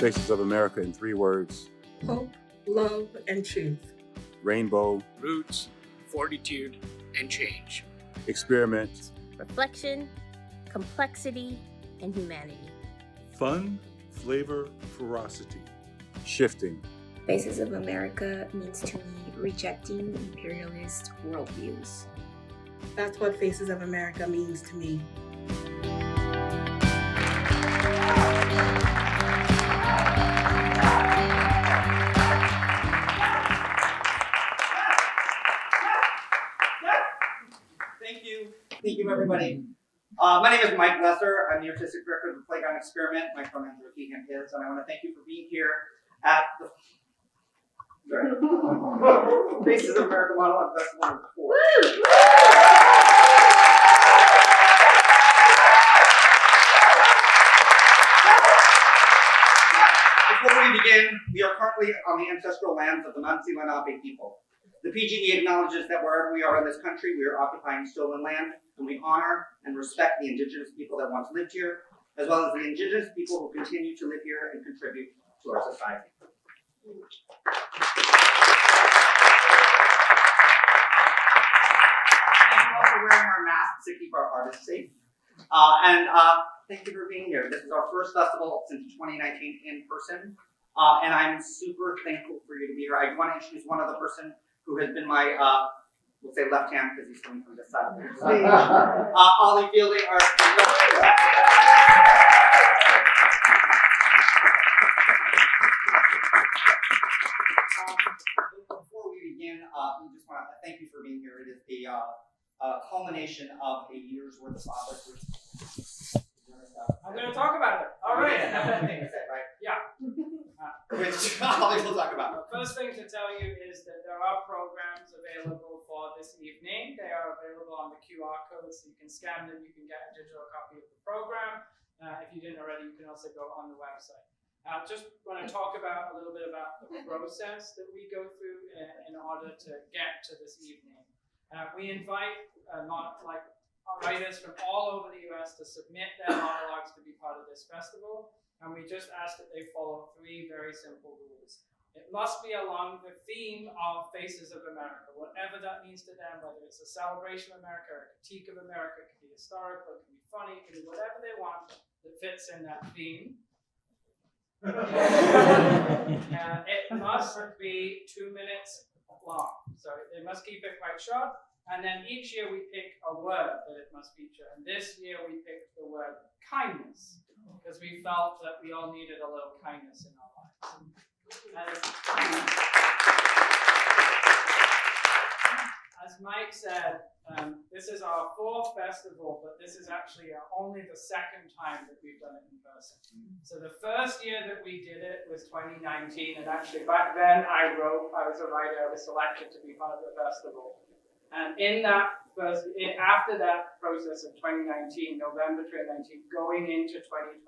Faces of America in 3 words. Hope, love, and truth. Rainbow. Roots, fortitude, and change. Experiment. Reflection, complexity, and humanity. Fun, flavor, ferocity. Shifting. Faces of America means to me rejecting imperialist worldviews. That's what Faces of America means to me. Thank you, everybody. My name is Mike Lesser. I'm the artistic director of the Playground Experiment. My pronouns are he, him, his, and I want to thank you for being here at the Faces of America Monologue Festival #4. Before we begin, we are currently on the ancestral lands of the Mansi Lenape people. The PGE acknowledges that wherever we are in this country, we are occupying stolen land, and we honor and respect the indigenous people that once lived here, as well as the indigenous people who continue to live here and contribute to our society. Thank you all for wearing our masks to keep our artists safe. Thank you for being here. This is our first festival since 2019 in person, and I'm super thankful for you to be here. I want to introduce one other person who has been my, we'll say left hand because he's coming from this side of the stage. Ollie Fielding, our before we begin, we just want to thank you for being here. It is the culmination of a year's worth of office. I'm going to talk about it. All right. Right? Yeah. Which Ollie will talk about. The first thing to tell you is that there are programs available for this evening. They are available on the QR code, so you can scan them. You can get a digital copy of the program. If you didn't already, you can also go on the website. Just want to talk about a little bit about the process that we go through in order to get to this evening. We invite writers from all over the US to submit their monologues to be part of this festival, and we just ask that they follow 3 very simple rules. It must be along the theme of Faces of America, whatever that means to them, whether it's a celebration of America, or a critique of America, it can be historical, it can be funny, it can be whatever they want that fits in that theme. It must be 2 minutes long, so they must keep it quite short. And then each year we pick a word that it must feature. And this year we picked the word kindness, because we felt that we all needed a little kindness in our lives. As Mike said, this is our 4th festival, but this is actually only the 2nd time that we've done it in person. So the first year that we did it was 2019, and actually back then I was a writer, I was selected to be part of the festival. And in that after that process of 2019, November 2019, going into 2020,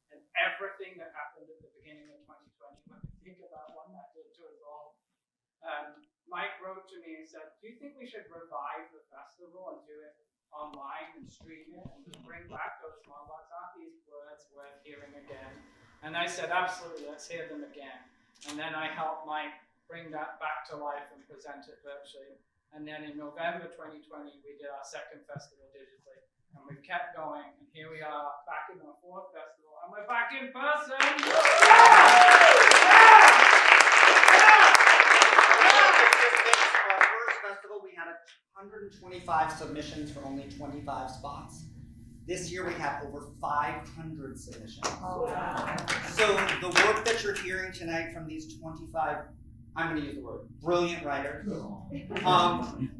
and everything that happened at the beginning of 2020, when I think about what that did to us all, Mike wrote to me and said, do you think we should revive the festival and do it online and stream it and just bring back those monologues? Aren't these words worth hearing again? And I said, absolutely, let's hear them again. And then I helped Mike bring that back to life and present it virtually. And then in November 2020, we did our 2nd festival digitally. And we've kept going. And here we are back in our 4th festival. And we're back in person! Our first festival, we had 125 submissions for only 25 spots. This year we have over 500 submissions. Oh, wow. So the work that you're hearing tonight from these 25, I'm going to use the word, brilliant writers,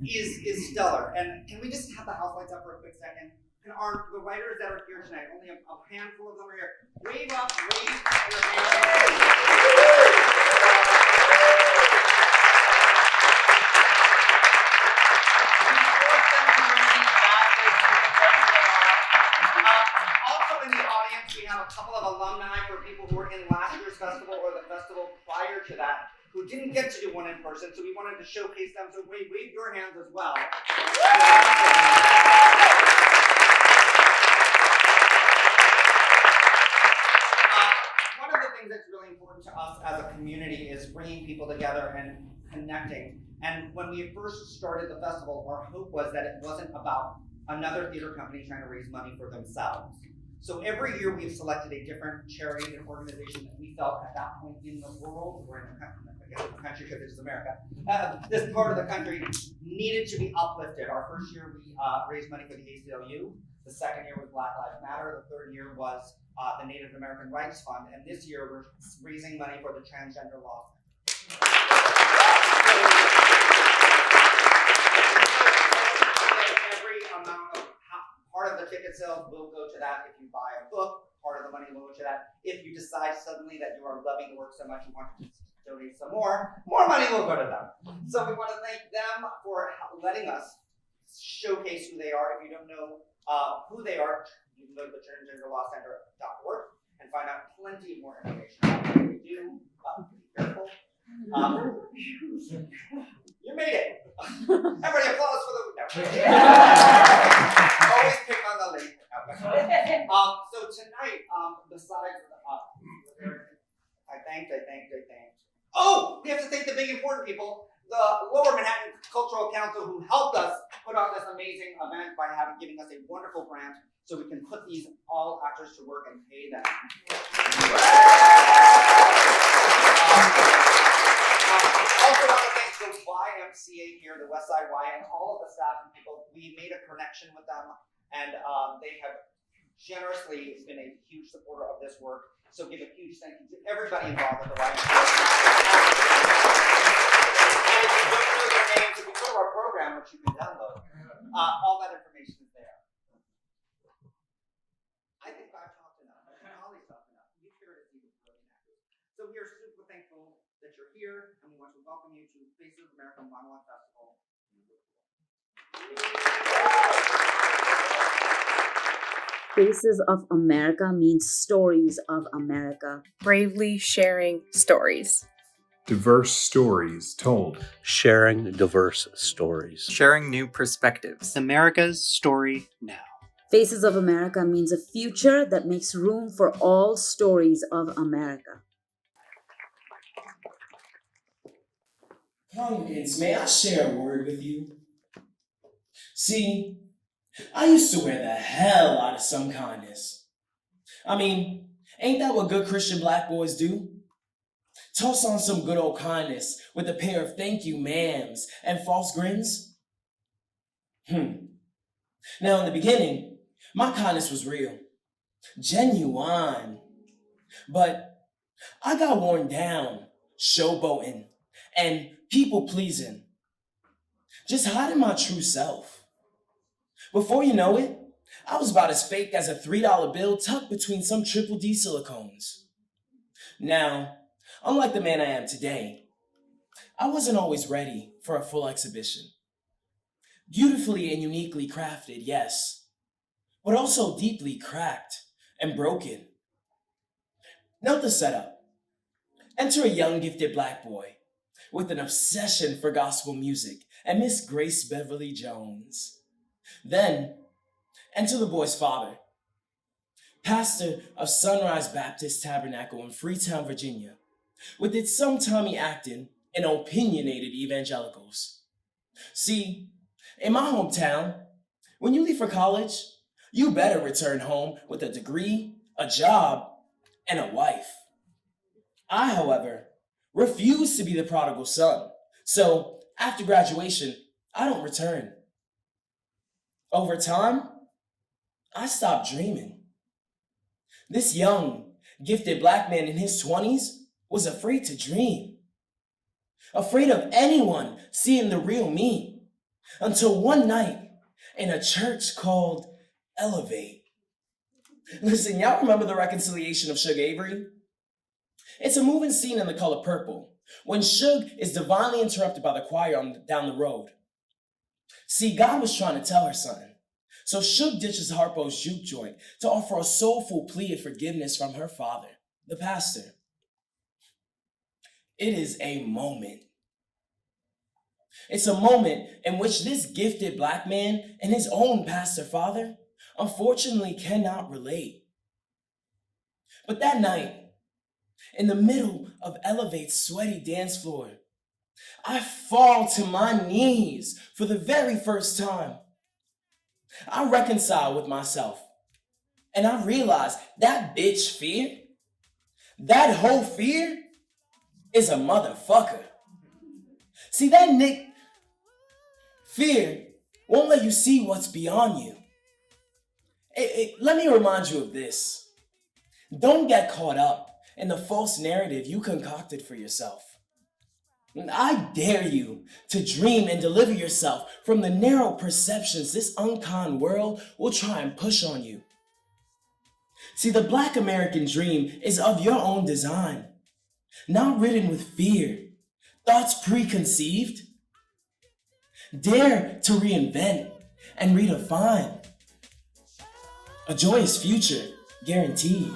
is stellar. And can we just have the house lights up for a quick second? And the writers that are here tonight, only a handful of them are here. Wave up, wave your hands. Also in the audience, we have a couple of alumni for people who were in last year's festival or the festival prior to that, who didn't get to do one in person, so we wanted to showcase them. So wave your hands as well. One of the things that's really important to us as a community is bringing people together and connecting. And when we first started the festival, our hope was that it wasn't about another theater company trying to raise money for themselves. So every year we've selected a different charity and organization that we felt at that point in the world, or in the country because it's America, this part of the country needed to be uplifted. Our first year we raised money for the ACLU. The second year was Black Lives Matter. The third year was the Native American Rights Fund. And this year we're raising money for the Transgender Law Center. Every amount of part of the ticket sales will go to that. If you buy a book, part of the money will go to that. If you decide suddenly that you are loving the work so much you want to donate some more money will go to them. So we want to thank them for letting us showcase who they are. If you don't know who they are, you can go to the transgenderlawcenter.org and find out plenty more information about what we do. Be careful. You made it. Everybody applause for the always pick on the late. So tonight, besides I thanked. Oh, we have to thank the big important people, the Lower Manhattan Cultural Council, who helped us put on this amazing event by giving us a wonderful grant so we can put these all actors to work and pay them. Also want to thank the YMCA here, the Westside Y, and all of the staff and people. We made a connection with them, and they have generously been a huge supporter of this work. So give a huge thank you to everybody involved with the YMCA. And if you don't know their names, if you go to our program, which you can download, all that information is there. I think I've talked enough. Holly's talked enough. You hear it as even brilliant actors. So we are super thankful that you're here, and we want to welcome you to Faces of America Monologue Festival. Faces of America means stories of America. Bravely sharing stories. Diverse stories told. Sharing diverse stories. Sharing new perspectives. America's story now. Faces of America means a future that makes room for all stories of America. Congregants, may I share a word with you? See, I used to wear the hell out of some kindness. I mean, ain't that what good Christian black boys do? Toss on some good old kindness with a pair of thank you ma'ams and false grins? Now in the beginning, my kindness was real, genuine. But I got worn down, showboating, and people pleasing. Just hiding my true self. Before you know it, I was about as fake as a $3 bill tucked between some Triple D silicones. Now, unlike the man I am today, I wasn't always ready for a full exhibition. Beautifully and uniquely crafted, yes, but also deeply cracked and broken. Note the setup. Enter a young, gifted black boy with an obsession for gospel music and Miss Grace Beverly Jones. Then, enter the boy's father, pastor of Sunrise Baptist Tabernacle in Freetown, Virginia, with its some-timey acting and opinionated evangelicals. See, in my hometown, when you leave for college, you better return home with a degree, a job, and a wife. I, however, refuse to be the prodigal son, so after graduation, I don't return. Over time, I stopped dreaming. This young, gifted black man in his 20s was afraid to dream. Afraid of anyone seeing the real me. Until one night in a church called Elevate. Listen, y'all remember the reconciliation of Suge Avery? It's a moving scene in The Color Purple when Suge is divinely interrupted by the choir down the road. See, God was trying to tell her something. So Suge ditches Harpo's juke joint to offer a soulful plea of forgiveness from her father, the pastor. It is a moment. It's a moment in which this gifted black man and his own pastor father unfortunately cannot relate. But that night, in the middle of Elevate's sweaty dance floor. I fall to my knees for the very first time. I reconcile with myself, and I realize that bitch Fear, that whole Fear, is a motherfucker. See, that Nick Fear won't let you see what's beyond you. Let me remind you of this. Don't get caught up in the false narrative you concocted for yourself. I dare you to dream and deliver yourself from the narrow perceptions this unkind world will try and push on you. See, the Black American dream is of your own design, not ridden with fear, thoughts preconceived. Dare to reinvent and redefine. A joyous future, guaranteed.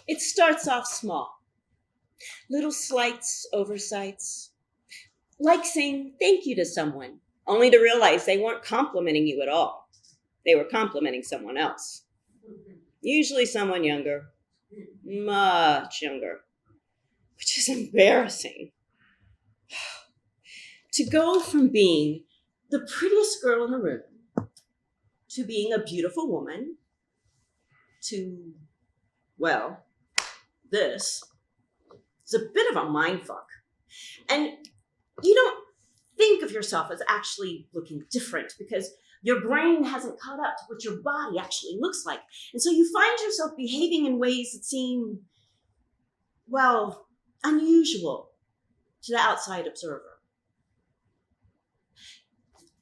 It starts off small. Little slights, oversights. Like saying thank you to someone, only to realize they weren't complimenting you at all. They were complimenting someone else. Usually someone younger, much younger, which is embarrassing. To go from being the prettiest girl in the room to being a beautiful woman to, well, this is a bit of a mindfuck. And you don't think of yourself as actually looking different because your brain hasn't caught up to what your body actually looks like. And so you find yourself behaving in ways that seem, well, unusual to the outside observer.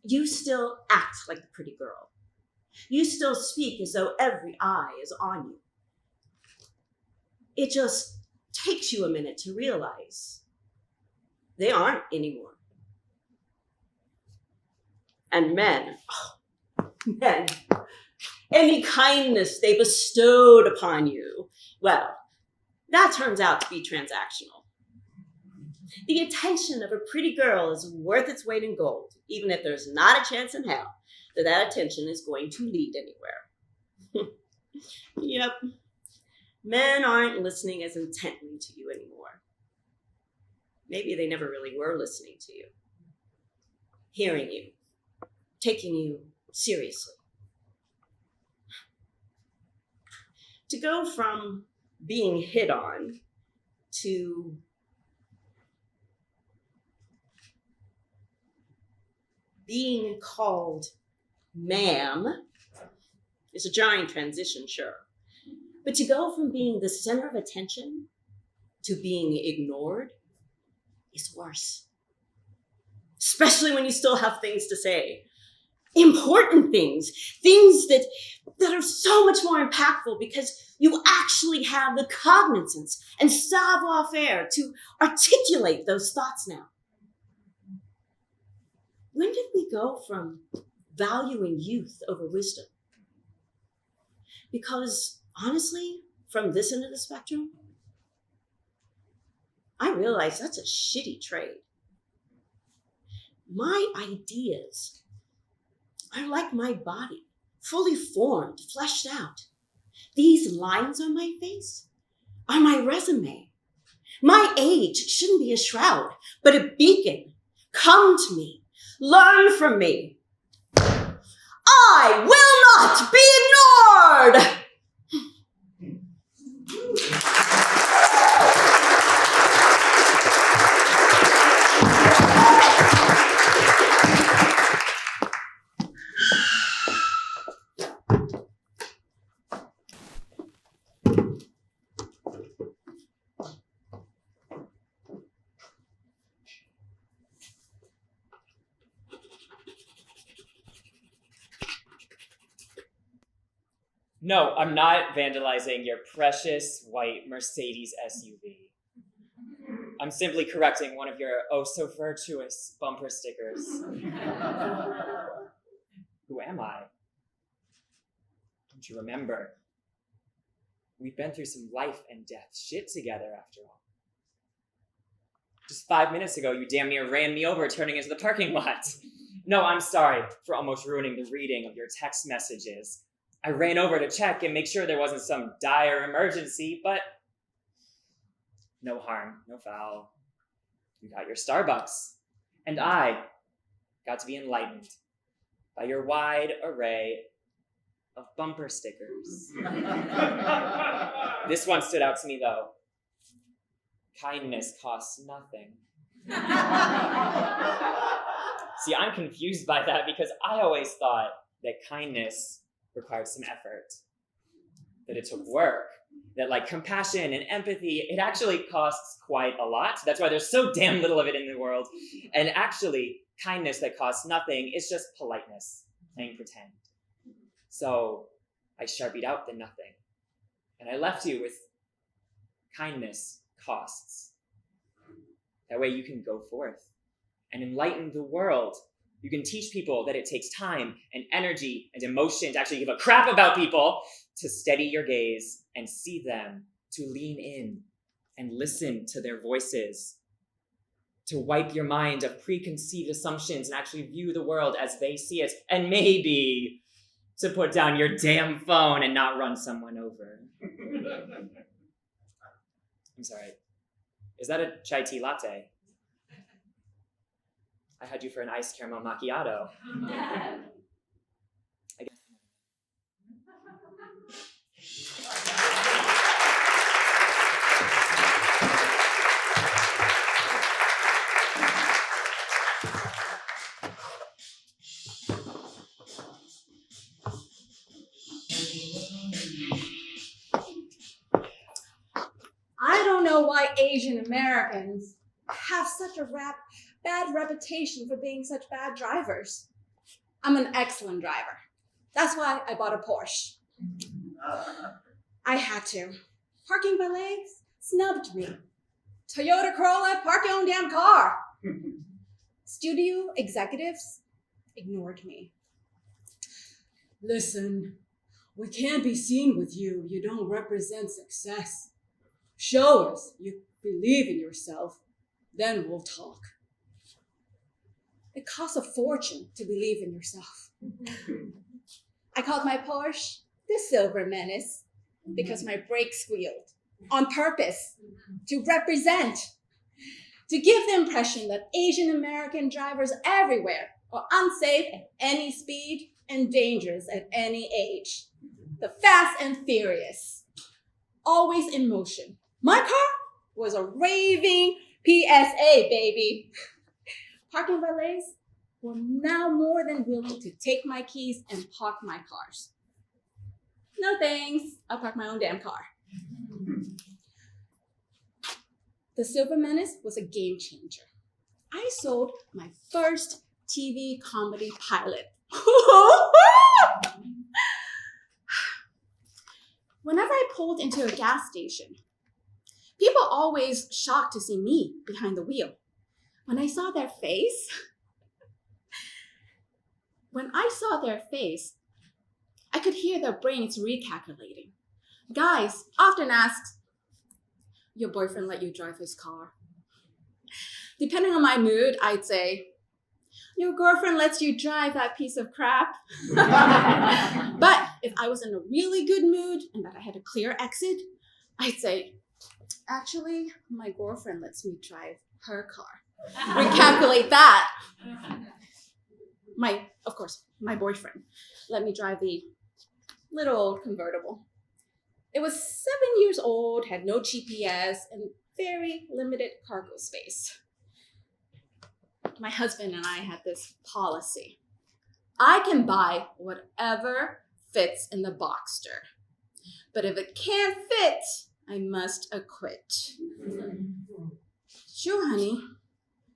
You still act like the pretty girl. You still speak as though every eye is on you. It just takes you a minute to realize they aren't anymore. And men, any kindness they bestowed upon you, well, that turns out to be transactional. The attention of a pretty girl is worth its weight in gold, even if there's not a chance in hell that that attention is going to lead anywhere. Yep. Men aren't listening as intently to you anymore. Maybe they never really were listening to you, hearing you, taking you seriously. To go from being hit on to being called ma'am is a giant transition, sure. But to go from being the center of attention to being ignored is worse. Especially when you still have things to say. Important things. Things that are so much more impactful because you actually have the cognizance and savoir-faire to articulate those thoughts now. When did we go from valuing youth over wisdom? Because honestly, from this end of the spectrum, I realize that's a shitty trade. My ideas are like my body, fully formed, fleshed out. These lines on my face are my resume. My age shouldn't be a shroud, but a beacon. Come to me, learn from me. I will not be ignored! No, I'm not vandalizing your precious white Mercedes SUV. I'm simply correcting one of your oh-so-virtuous bumper stickers. Who am I? Don't you remember? We've been through some life and death shit together, after all. Just 5 minutes ago, you damn near ran me over turning into the parking lot. No, I'm sorry for almost ruining the reading of your text messages. I ran over to check and make sure there wasn't some dire emergency, but no harm, no foul. You got your Starbucks, and I got to be enlightened by your wide array of bumper stickers. This one stood out to me, though. Kindness costs nothing. See, I'm confused by that because I always thought that kindness required some effort, that it took work, that like compassion and empathy, it actually costs quite a lot. That's why there's so damn little of it in the world. And actually, kindness that costs nothing is just politeness, playing pretend. So I sharpied out the nothing, and I left you with kindness costs. That way you can go forth and enlighten the world. You can teach people that it takes time and energy and emotion to actually give a crap about people, to steady your gaze and see them, to lean in and listen to their voices, to wipe your mind of preconceived assumptions and actually view the world as they see it, and maybe to put down your damn phone and not run someone over. I'm sorry. Is that a chai tea latte? I had you for an iced caramel macchiato. I guess. I don't know why Asian Americans have such a bad reputation for being such bad drivers. I'm an excellent driver. That's why I bought a Porsche. I had to. Parking valets snubbed me. Toyota Corolla, park your own damn car. Studio executives ignored me. Listen, we can't be seen with you. You don't represent success. Show us you believe in yourself, then we'll talk. It costs a fortune to believe in yourself. I called my Porsche the Silver Menace because my brakes squealed on purpose to represent, to give the impression that Asian American drivers everywhere are unsafe at any speed and dangerous at any age. The fast and furious, always in motion. My car was a raving PSA, baby. Parking valets were now more than willing to take my keys and park my cars. No thanks, I'll park my own damn car. The Silver Menace was a game changer. I sold my first TV comedy pilot. Whenever I pulled into a gas station, people always shocked to see me behind the wheel. When I saw their face, I could hear their brains recalculating. Guys often asked, your boyfriend let you drive his car? Depending on my mood, I'd say, your girlfriend lets you drive that piece of crap. But if I was in a really good mood and that I had a clear exit, I'd say, actually, my girlfriend lets me drive her car. Recalculate that. My boyfriend let me drive the little old convertible. It was 7 years old, had no GPS, and very limited cargo space. My husband and I had this policy. I can buy whatever fits in the Boxster, but if it can't fit, I must acquit. Sure, honey,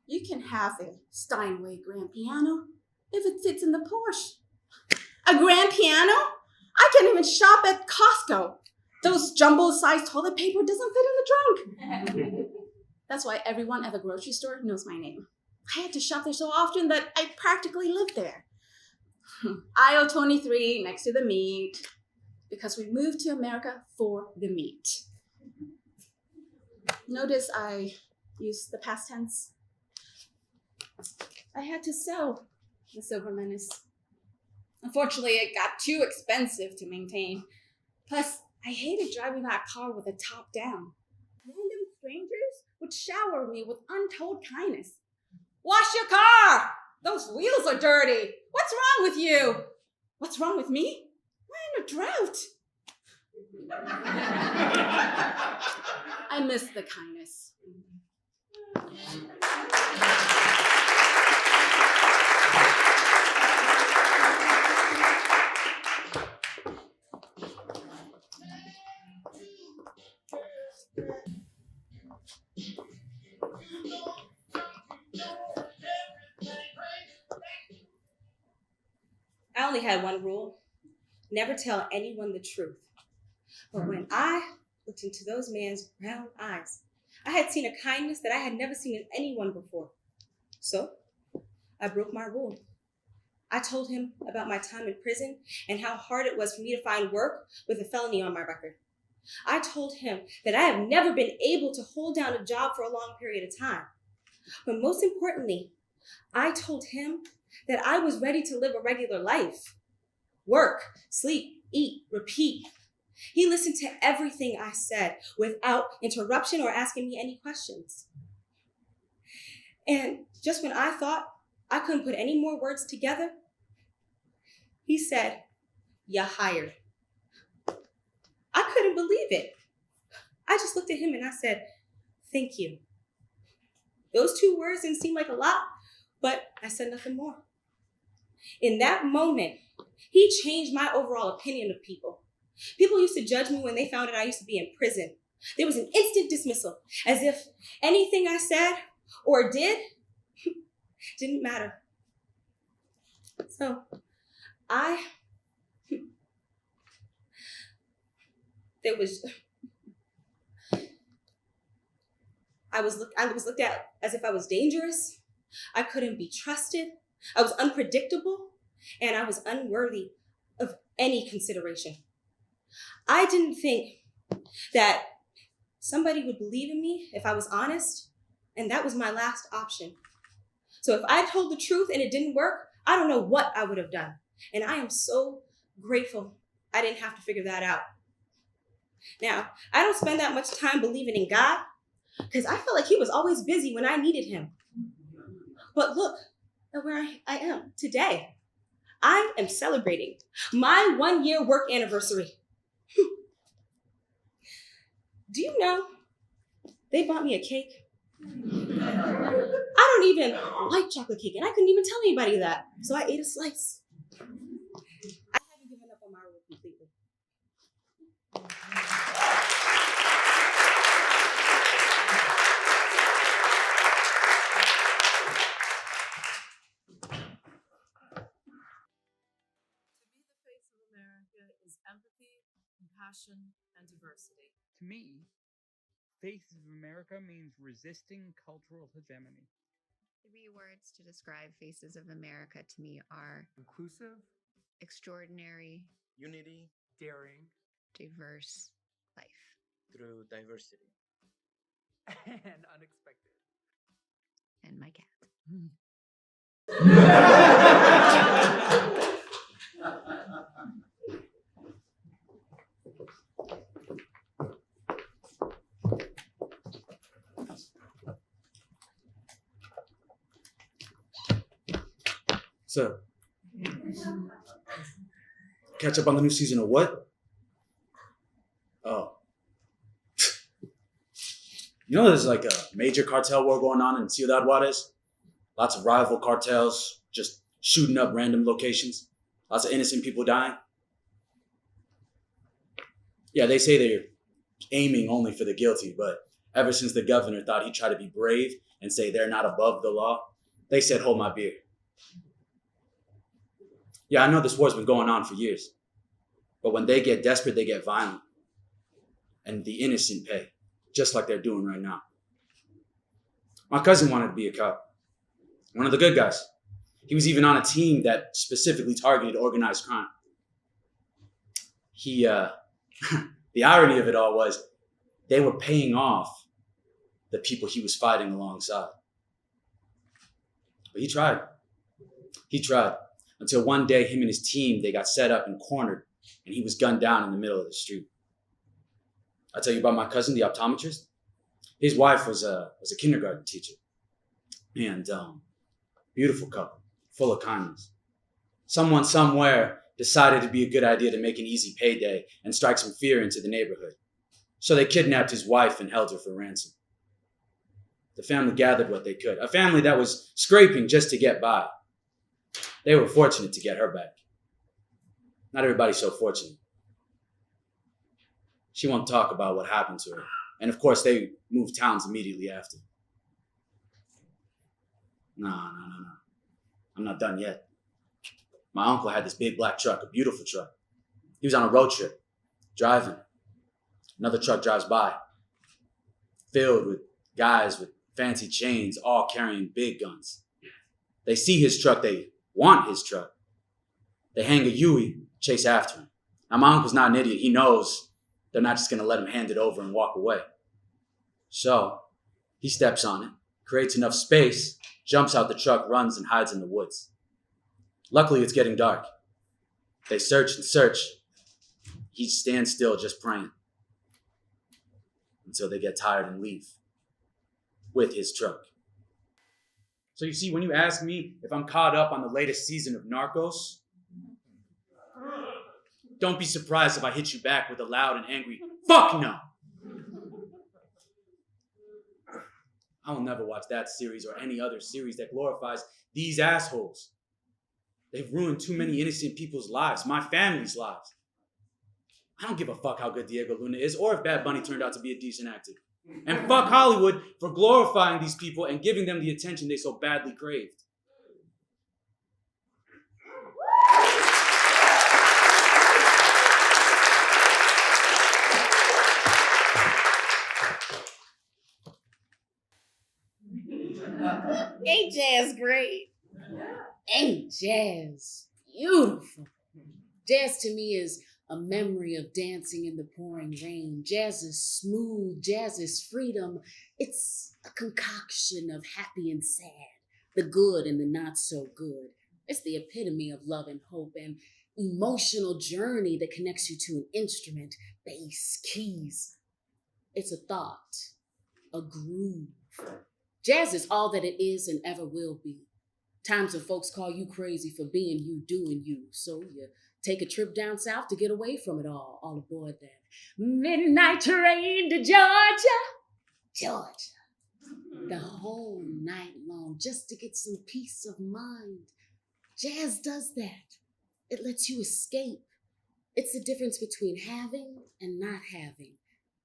you can have a Steinway grand piano if it fits in the Porsche. A grand piano? I can't even shop at Costco. Those jumbo-sized toilet paper doesn't fit in the trunk. That's why everyone at the grocery store knows my name. I had to shop there so often that I practically lived there. Aisle 23, next to the meat, because we moved to America for the meat. Notice I use the past tense. I had to sell the Silver Menace. Unfortunately, it got too expensive to maintain. Plus, I hated driving that car with the top down. Random strangers would shower me with untold kindness. Wash your car! Those wheels are dirty! What's wrong with you? What's wrong with me? We're in a drought. I miss the kindness. I only had one rule: never tell anyone the truth. But when I looked into those man's brown eyes, I had seen a kindness that I had never seen in anyone before. So I broke my rule. I told him about my time in prison and how hard it was for me to find work with a felony on my record. I told him that I have never been able to hold down a job for a long period of time. But most importantly, I told him that I was ready to live a regular life. Work, sleep, eat, repeat. He listened to everything I said without interruption or asking me any questions. And just when I thought I couldn't put any more words together, he said, "You're hired." I couldn't believe it. I just looked at him and I said, "Thank you." Those 2 words didn't seem like a lot, but I said nothing more. In that moment, he changed my overall opinion of people. People used to judge me when they found out I used to be in prison. There was an instant dismissal, as if anything I said or did didn't matter. So I was looked at as if I was dangerous. I couldn't be trusted. I was unpredictable, and I was unworthy of any consideration. I didn't think that somebody would believe in me if I was honest, and that was my last option. So if I told the truth and it didn't work, I don't know what I would have done. And I am so grateful I didn't have to figure that out. Now, I don't spend that much time believing in God, because I felt like he was always busy when I needed him. But look at where I am today. I am celebrating my 1-year work anniversary. Do you know they bought me a cake? I don't even like chocolate cake, and I couldn't even tell anybody that. So I ate a slice. I haven't given up on my role completely. Empathy, compassion, and diversity. To me, Faces of America means resisting cultural hegemony. 3 words to describe Faces of America to me are inclusive, extraordinary, unity, daring, diverse life. Through diversity. And unexpected. And my cat. So, catch up on the new season of what? Oh. You know there's like a major cartel war going on in Ciudad Juarez? Lots of rival cartels just shooting up random locations. Lots of innocent people dying. Yeah, they say they're aiming only for the guilty, but ever since the governor thought he'd try to be brave and say they're not above the law, they said, hold my beer. Yeah, I know this war's been going on for years, but when they get desperate, they get violent. And the innocent pay, just like they're doing right now. My cousin wanted to be a cop, one of the good guys. He was even on a team that specifically targeted organized crime. The irony of it all was they were paying off the people he was fighting alongside. But he tried. He tried. Until one day, him and his team, they got set up and cornered, and he was gunned down in the middle of the street. I tell you about my cousin, the optometrist. His wife was a kindergarten teacher. And beautiful couple, full of kindness. Someone somewhere decided it'd be a good idea to make an easy payday and strike some fear into the neighborhood. So they kidnapped his wife and held her for ransom. The family gathered what they could. A family that was scraping just to get by. They were fortunate to get her back. Not everybody's so fortunate. She won't talk about what happened to her. And of course, they moved towns immediately after. No. I'm not done yet. My uncle had this big black truck, a beautiful truck. He was on a road trip, driving. Another truck drives by, filled with guys with fancy chains, all carrying big guns. They see his truck, they want his truck. They hang a Yui, chase after him. Now, my uncle's not an idiot. He knows they're not just going to let him hand it over and walk away. So he steps on it, creates enough space, jumps out the truck, runs, and hides in the woods. Luckily, it's getting dark. They search and search. He stands still, just praying, until they get tired and leave with his truck. So you see, when you ask me if I'm caught up on the latest season of Narcos, don't be surprised if I hit you back with a loud and angry, "Fuck no!" I will never watch that series or any other series that glorifies these assholes. They've ruined too many innocent people's lives, my family's lives. I don't give a fuck how good Diego Luna is or if Bad Bunny turned out to be a decent actor. And fuck Hollywood for glorifying these people and giving them the attention they so badly craved. Ain't jazz great? Ain't jazz beautiful? Jazz to me is a memory of dancing in the pouring rain. Jazz is smooth. Jazz is freedom. It's a concoction of happy and sad, the good and the not so good. It's the epitome of love and hope and emotional journey that connects you to an instrument, bass, keys. It's a thought, a groove. Jazz is all that it is and ever will be. Times when folks call you crazy for being you, doing you. So you take a trip down south to get away from it all aboard that midnight train to Georgia. The whole night long just to get some peace of mind. Jazz does that. It lets you escape. It's the difference between having and not having.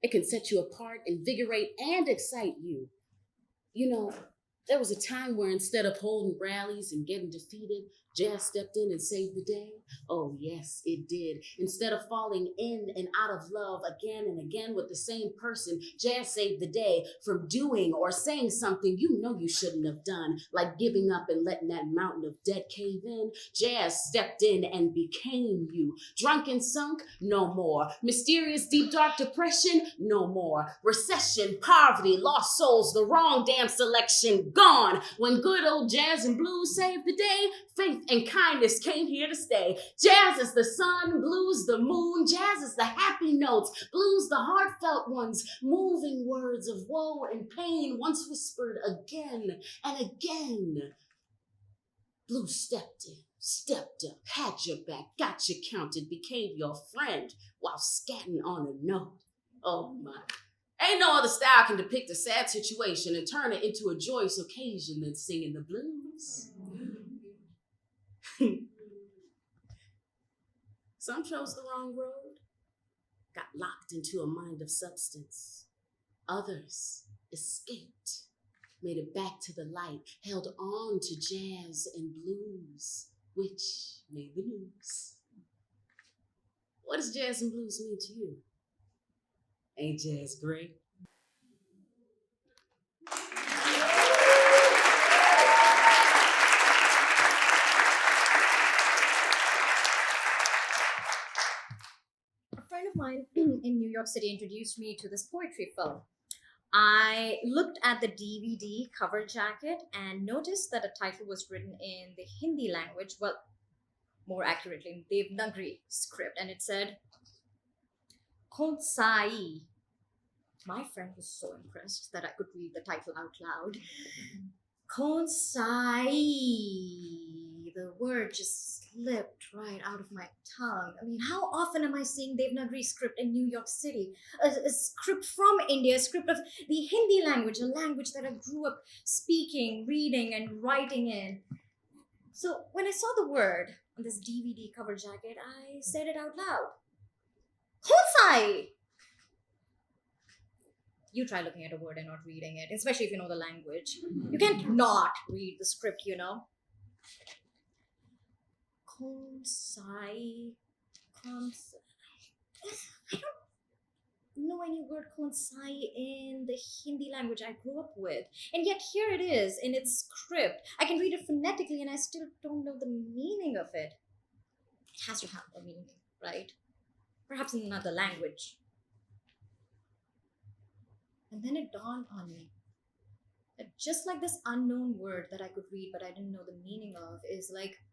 It can set you apart, invigorate, and excite you. You know, there was a time where instead of holding rallies and getting defeated, jazz stepped in and saved the day. Oh, yes, it did. Instead of falling in and out of love again and again with the same person, jazz saved the day from doing or saying something you know you shouldn't have done, like giving up and letting that mountain of debt cave in. Jazz stepped in and became you. Drunk and sunk? No more. Mysterious, deep, dark depression? No more. Recession, poverty, lost souls, the wrong damn selection, gone. When good old jazz and blues saved the day, faith and kindness came here to stay. Jazz is the sun, blues the moon. Jazz is the happy notes, blues the heartfelt ones. Moving words of woe and pain, once whispered again and again. Blues stepped in, stepped up, had your back, got you counted, became your friend while scatting on a note. Oh my. Ain't no other style can depict a sad situation and turn it into a joyous occasion than singing the blues. Some chose the wrong road, got locked into a mind of substance. Others escaped, made it back to the light, held on to jazz and blues, which made the news. What does jazz and blues mean to you? Ain't jazz great? A friend of mine in New York City introduced me to this poetry film. I looked at the DVD cover jacket and noticed that a title was written in the Hindi language, well, more accurately, in Devanagari script, and it said, Konsai. My friend was so impressed that I could read the title out loud. Konsai. The word just slipped right out of my tongue. I mean, how often am I seeing Devanagari script in New York City? A script from India, a script of the Hindi language, a language that I grew up speaking, reading, and writing in. So when I saw the word on this DVD cover jacket, I said it out loud. Konsai! You try looking at a word and not reading it, especially if you know the language. You can't not read the script, you know. Konsai. I don't know any word konsai in the Hindi language I grew up with. And yet here it is in its script. I can read it phonetically and I still don't know the meaning of it. It has to have a meaning, right? Perhaps in another language. And then it dawned on me that just like this unknown word that I could read but I didn't know the meaning of is like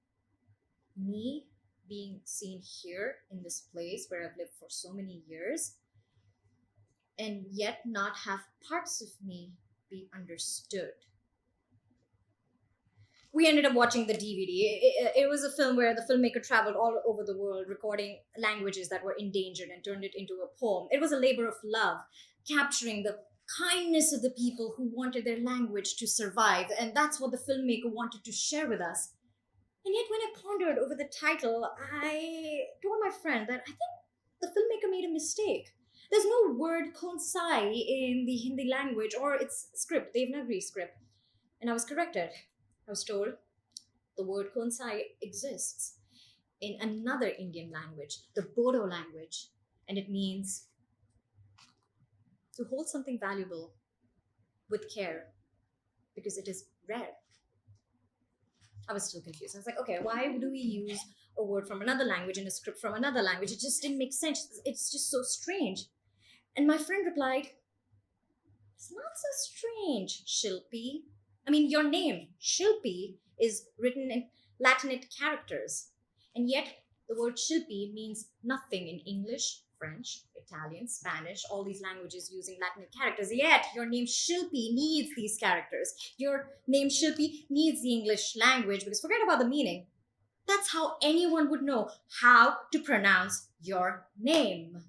me being seen here in this place where I've lived for so many years and yet not have parts of me be understood. We ended up watching the DVD. It was a film where the filmmaker traveled all over the world recording languages that were endangered and turned it into a poem. It was a labor of love, capturing the kindness of the people who wanted their language to survive. And that's what the filmmaker wanted to share with us. And yet when I pondered over the title, I told my friend that I think the filmmaker made a mistake. There's no word konsai in the Hindi language or its script, Devanagari script. And I was corrected. I was told the word konsai exists in another Indian language, the Bodo language, and it means to hold something valuable with care because it is rare. I was still confused. I was like, okay, why do we use a word from another language in a script from another language? It just didn't make sense. It's just so strange. And my friend replied, it's not so strange, Shilpi. I mean, your name, Shilpi, is written in Latinate characters. And yet, the word Shilpi means nothing in English, French, Italian, Spanish, all these languages using Latinate characters. Yet, your name Shilpi needs these characters. Your name Shilpi needs the English language because forget about the meaning. That's how anyone would know how to pronounce your name.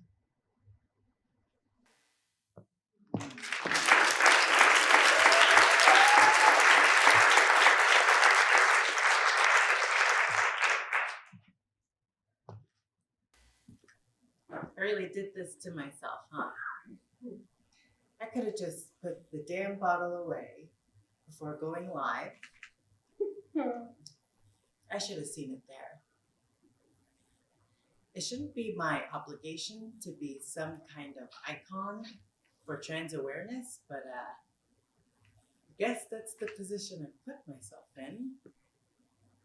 I really did this to myself, huh? I could have just put the damn bottle away before going live. I should have seen it there. It shouldn't be my obligation to be some kind of icon for trans awareness, but I guess that's the position I put myself in,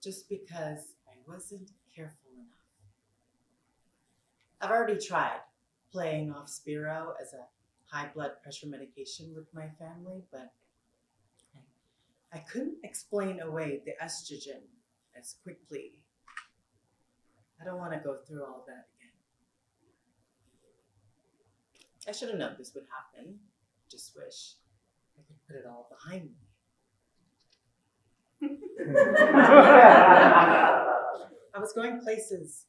just because I wasn't careful enough. I've already tried playing off Spiro as a high blood pressure medication with my family, but I couldn't explain away the estrogen as quickly. I don't want to go through all that again. I should have known this would happen. Just wish I could put it all behind me. I was going places,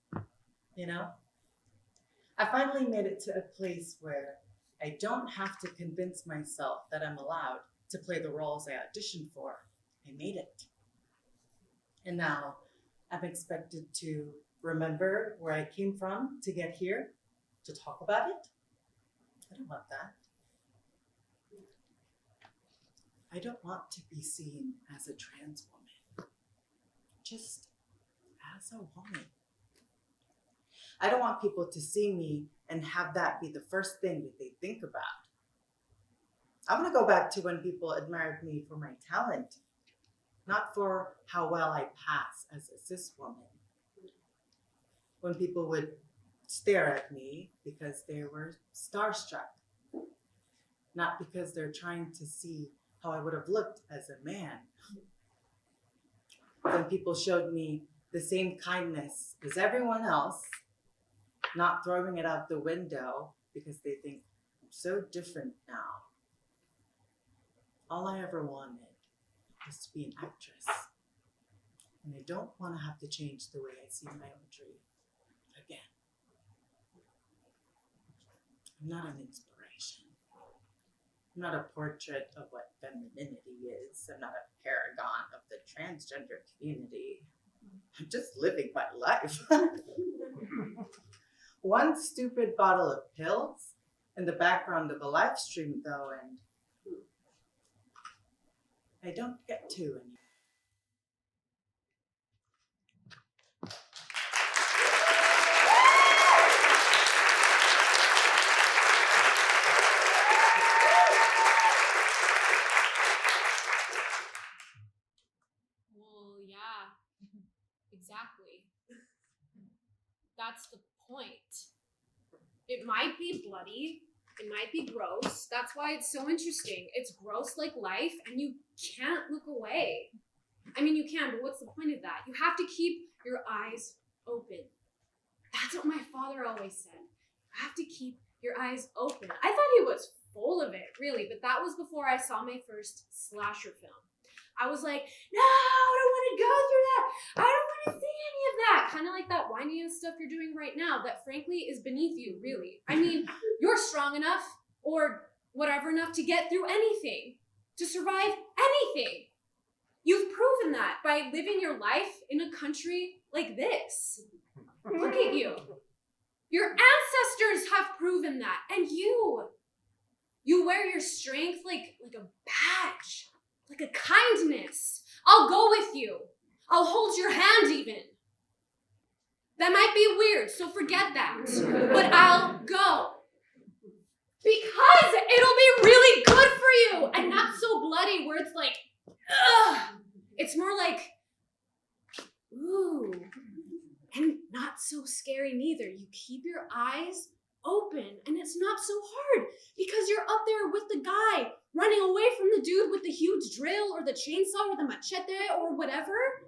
you know? I finally made it to a place where I don't have to convince myself that I'm allowed to play the roles I auditioned for. I made it. And now I'm expected to remember where I came from to get here, to talk about it. I don't want that. I don't want to be seen as a trans woman, just as a woman. I don't want people to see me and have that be the first thing that they think about. I want to go back to when people admired me for my talent, not for how well I pass as a cis woman. When people would stare at me because they were starstruck. not because they're trying to see how I would have looked as a man. Then people showed me the same kindness as everyone else, not throwing it out the window because they think I'm so different now. All I ever wanted was to be an actress. And I don't want to have to change the way I see my own dream again. I'm not an inspiration. I'm not a portrait of what femininity is. I'm not a paragon of the transgender community. I'm just living my life. One stupid bottle of pills in the background of a live stream, though, and I don't get to anymore. Well, yeah, exactly. That's the point. It might be bloody, it might be gross. That's why it's so interesting. It's gross like life, and you can't look away. I mean, you can, but what's the point of that? You have to keep your eyes open. That's what my father always said. You have to keep your eyes open. I thought he was full of it, really, but that was before I saw my first slasher film. I was like, no, I don't want to go through that. I don't want to see any of that. Kind of like that whiny ass stuff you're doing right now that frankly is beneath you, really. I mean, you're strong enough or whatever enough to get through anything, to survive anything. You've proven that by living your life in a country like this. Look at you. Your ancestors have proven that. And you wear your strength like a badge. Like a kindness. I'll go with you. I'll hold your hand even. That might be weird, so forget that. But I'll go. Because it'll be really good for you. And not so bloody where it's like, ugh. It's more like, ooh. And not so scary neither. You keep your eyes open and it's not so hard because you're up there with the guy running away from the dude with the huge drill or the chainsaw or the machete or whatever.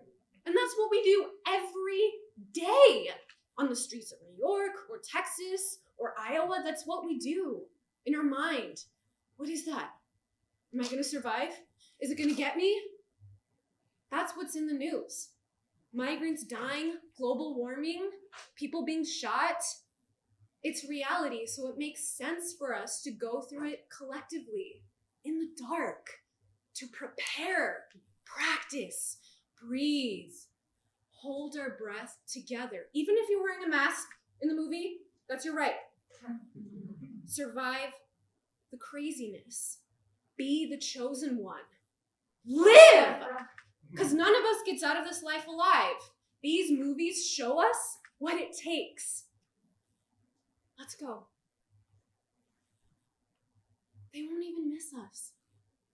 And that's what we do every day on the streets of New York or Texas or Iowa. That's what we do in our mind. What is that? Am I gonna survive? Is it gonna get me? That's what's in the news. Migrants dying, global warming, people being shot. It's reality, so it makes sense for us to go through it collectively, in the dark, to prepare, practice, breathe, hold our breath together. Even if you're wearing a mask in the movie, that's your right. Survive the craziness. Be the chosen one. Live! Because none of us gets out of this life alive. These movies show us what it takes. Let's go. They won't even miss us.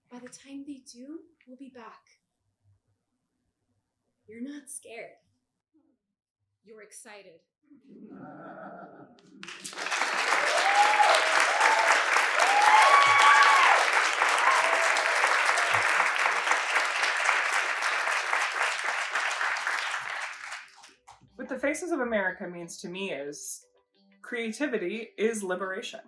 By the time they do, we'll be back. You're not scared. You're excited. What the Faces of America means to me is creativity is liberation.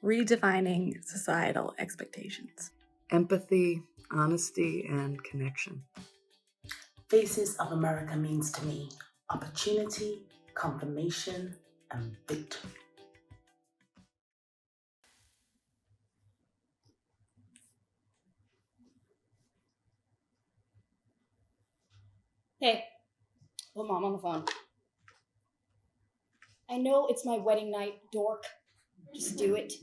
Redefining societal expectations. Empathy, honesty, and connection. Faces of America means to me opportunity, confirmation, and victory. Hey, put Mom on the phone. I know it's my wedding night, dork. Just do it.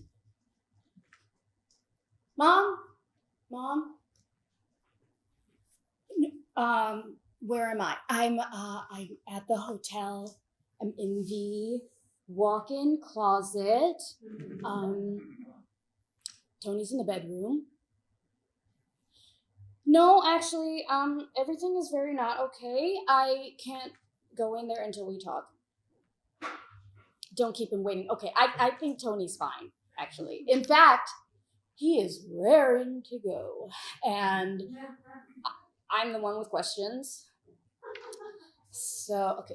Mom? Where am I? I'm at the hotel. I'm in the walk-in closet. Tony's in the bedroom. No, actually, everything is very not okay. I can't go in there until we talk. Don't keep him waiting. Okay, I think Tony's fine, actually. In fact, he is raring to go. And I'm the one with questions. So,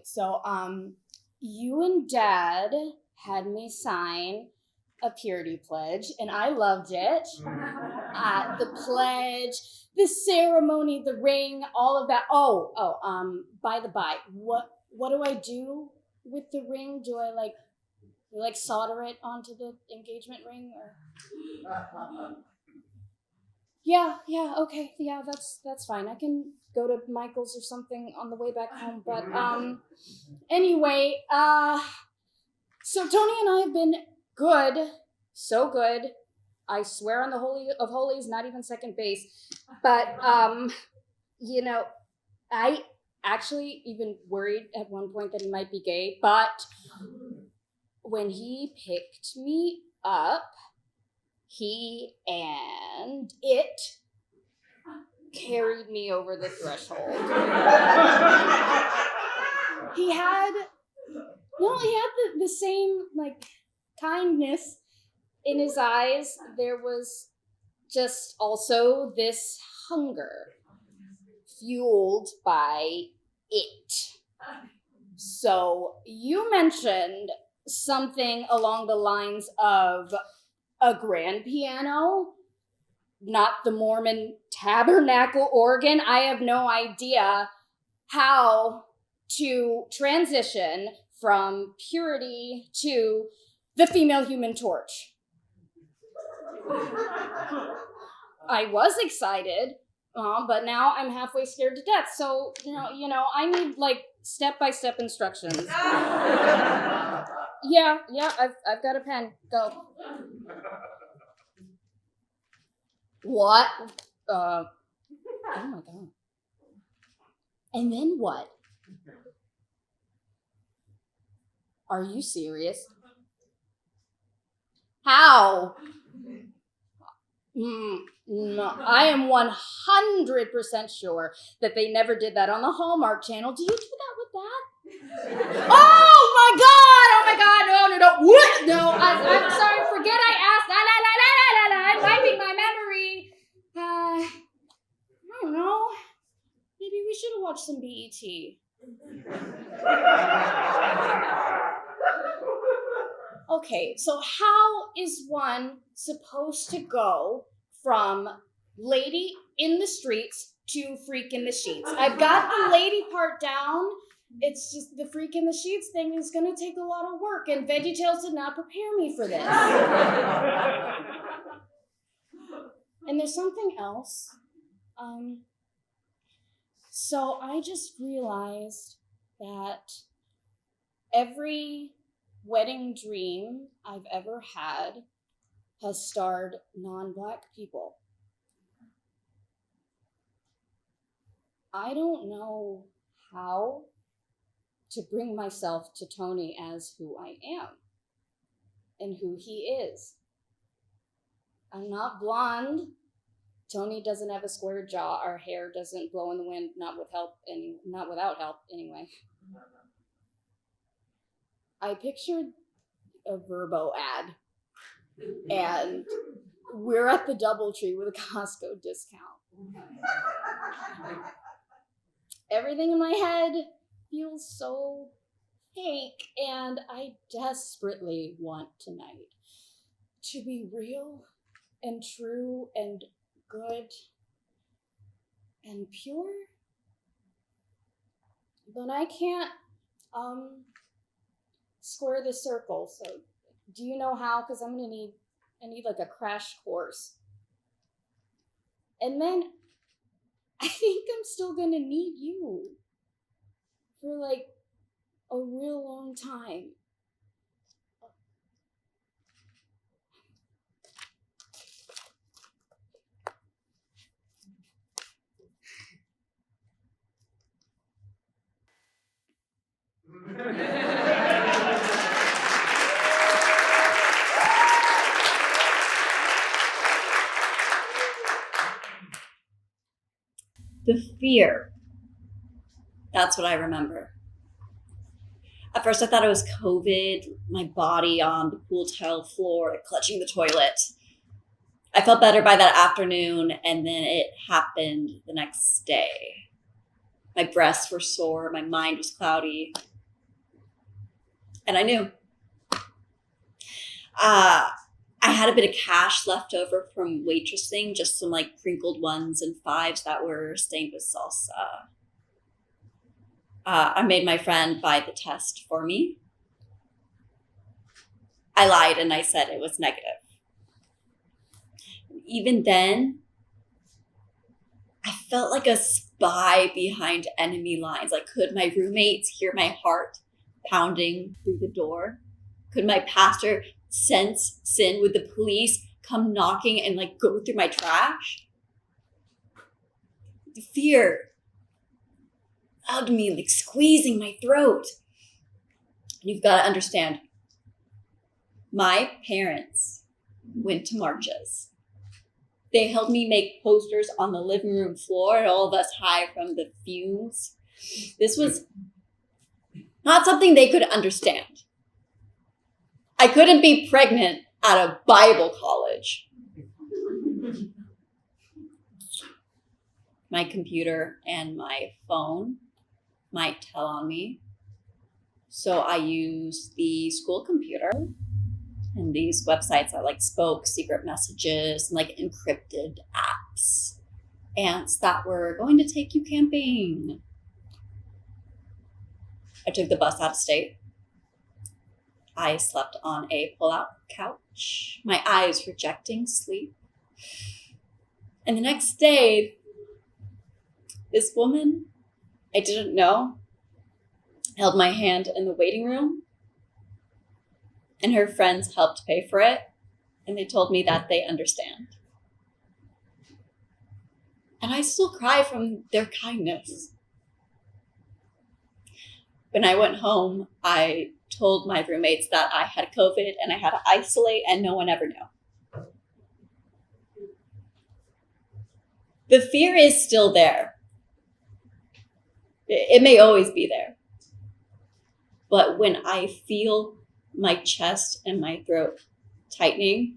you and Dad had me sign a purity pledge, and I loved it. The pledge, the ceremony, the ring, all of that. By the by, what do I do with the ring? Do I like solder it onto the engagement ring, or? Yeah, okay, yeah, that's fine. I can go to Michael's or something on the way back home. But anyway, so Tony and I have been good, so good. I swear on the Holy of Holies, not even second base. But I actually even worried at one point that he might be gay. But when he picked me up, he and it carried me over the threshold. He had the same kindness in his eyes. There was just also this hunger fueled by it. So you mentioned something along the lines of a grand piano, not the Mormon tabernacle organ. I have no idea how to transition from purity to the female Human Torch. I was excited, but now I'm halfway scared to death. So, I need step-by-step instructions. Yeah, I've got a pen. Go. What? Oh my God. And then what? Are you serious? How? No, I am 100% sure that they never did that on the Hallmark Channel. Do you do that with that? Oh my God! No! What? No, I'm sorry. Forget I asked. I'm wiping my memory. I don't know. Maybe we should have watched some BET. Okay, so how is one supposed to go from lady in the streets to freak in the sheets? I've got the lady part down. It's just the freak in the sheets thing is going to take a lot of work, and VeggieTales did not prepare me for this. And there's something else. So I just realized that every wedding dream I've ever had has starred non-Black people. I don't know how to bring myself to Tony as who I am and who he is. I'm not blonde. Tony doesn't have a square jaw. Our hair doesn't blow in the wind, not without help anyway. I pictured a Verbo ad, and we're at the DoubleTree with a Costco discount. Everything in my head feels so fake, and I desperately want tonight to be real and true and good and pure. But I can't square the circle. So do you know how? Because I need like a crash course. And then I think I'm still gonna need you for like a real long time. The fear. That's what I remember. At first I thought it was COVID, my body on the pool tile floor, clutching the toilet. I felt better by that afternoon, and then it happened the next day. My breasts were sore, my mind was cloudy, and I knew. I had a bit of cash left over from waitressing, just some like crinkled ones and fives that were stained with salsa. I made my friend buy the test for me. I lied and I said it was negative. Even then, I felt like a spy behind enemy lines. Like, could my roommates hear my heart pounding through the door? Could my pastor sense sin? Would the police come knocking and like go through my trash? The fear hugged me, like squeezing my throat. And you've got to understand, my parents went to marches. They helped me make posters on the living room floor, and all of us high from the fumes. This was not something they could understand. I couldn't be pregnant at a Bible college. My computer and my phone might tell on me. So I used the school computer and these websites that like spoke secret messages and like encrypted apps, ants that were going to take you camping. I took the bus out of state. I slept on a pull-out couch, my eyes rejecting sleep. And the next day, this woman I didn't know held my hand in the waiting room, and her friends helped pay for it, and they told me that they understand. And I still cry from their kindness. When I went home, I told my roommates that I had COVID and I had to isolate, and no one ever knew. The fear is still there. It may always be there. But when I feel my chest and my throat tightening,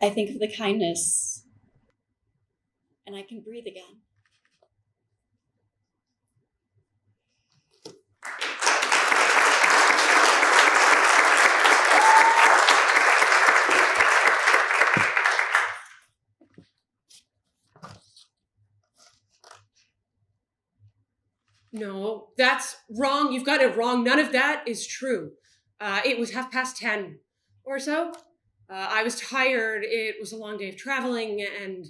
I think of the kindness and I can breathe again. No, that's wrong. You've got it wrong. None of that is true. It was 10:30 or so. I was tired. It was a long day of traveling and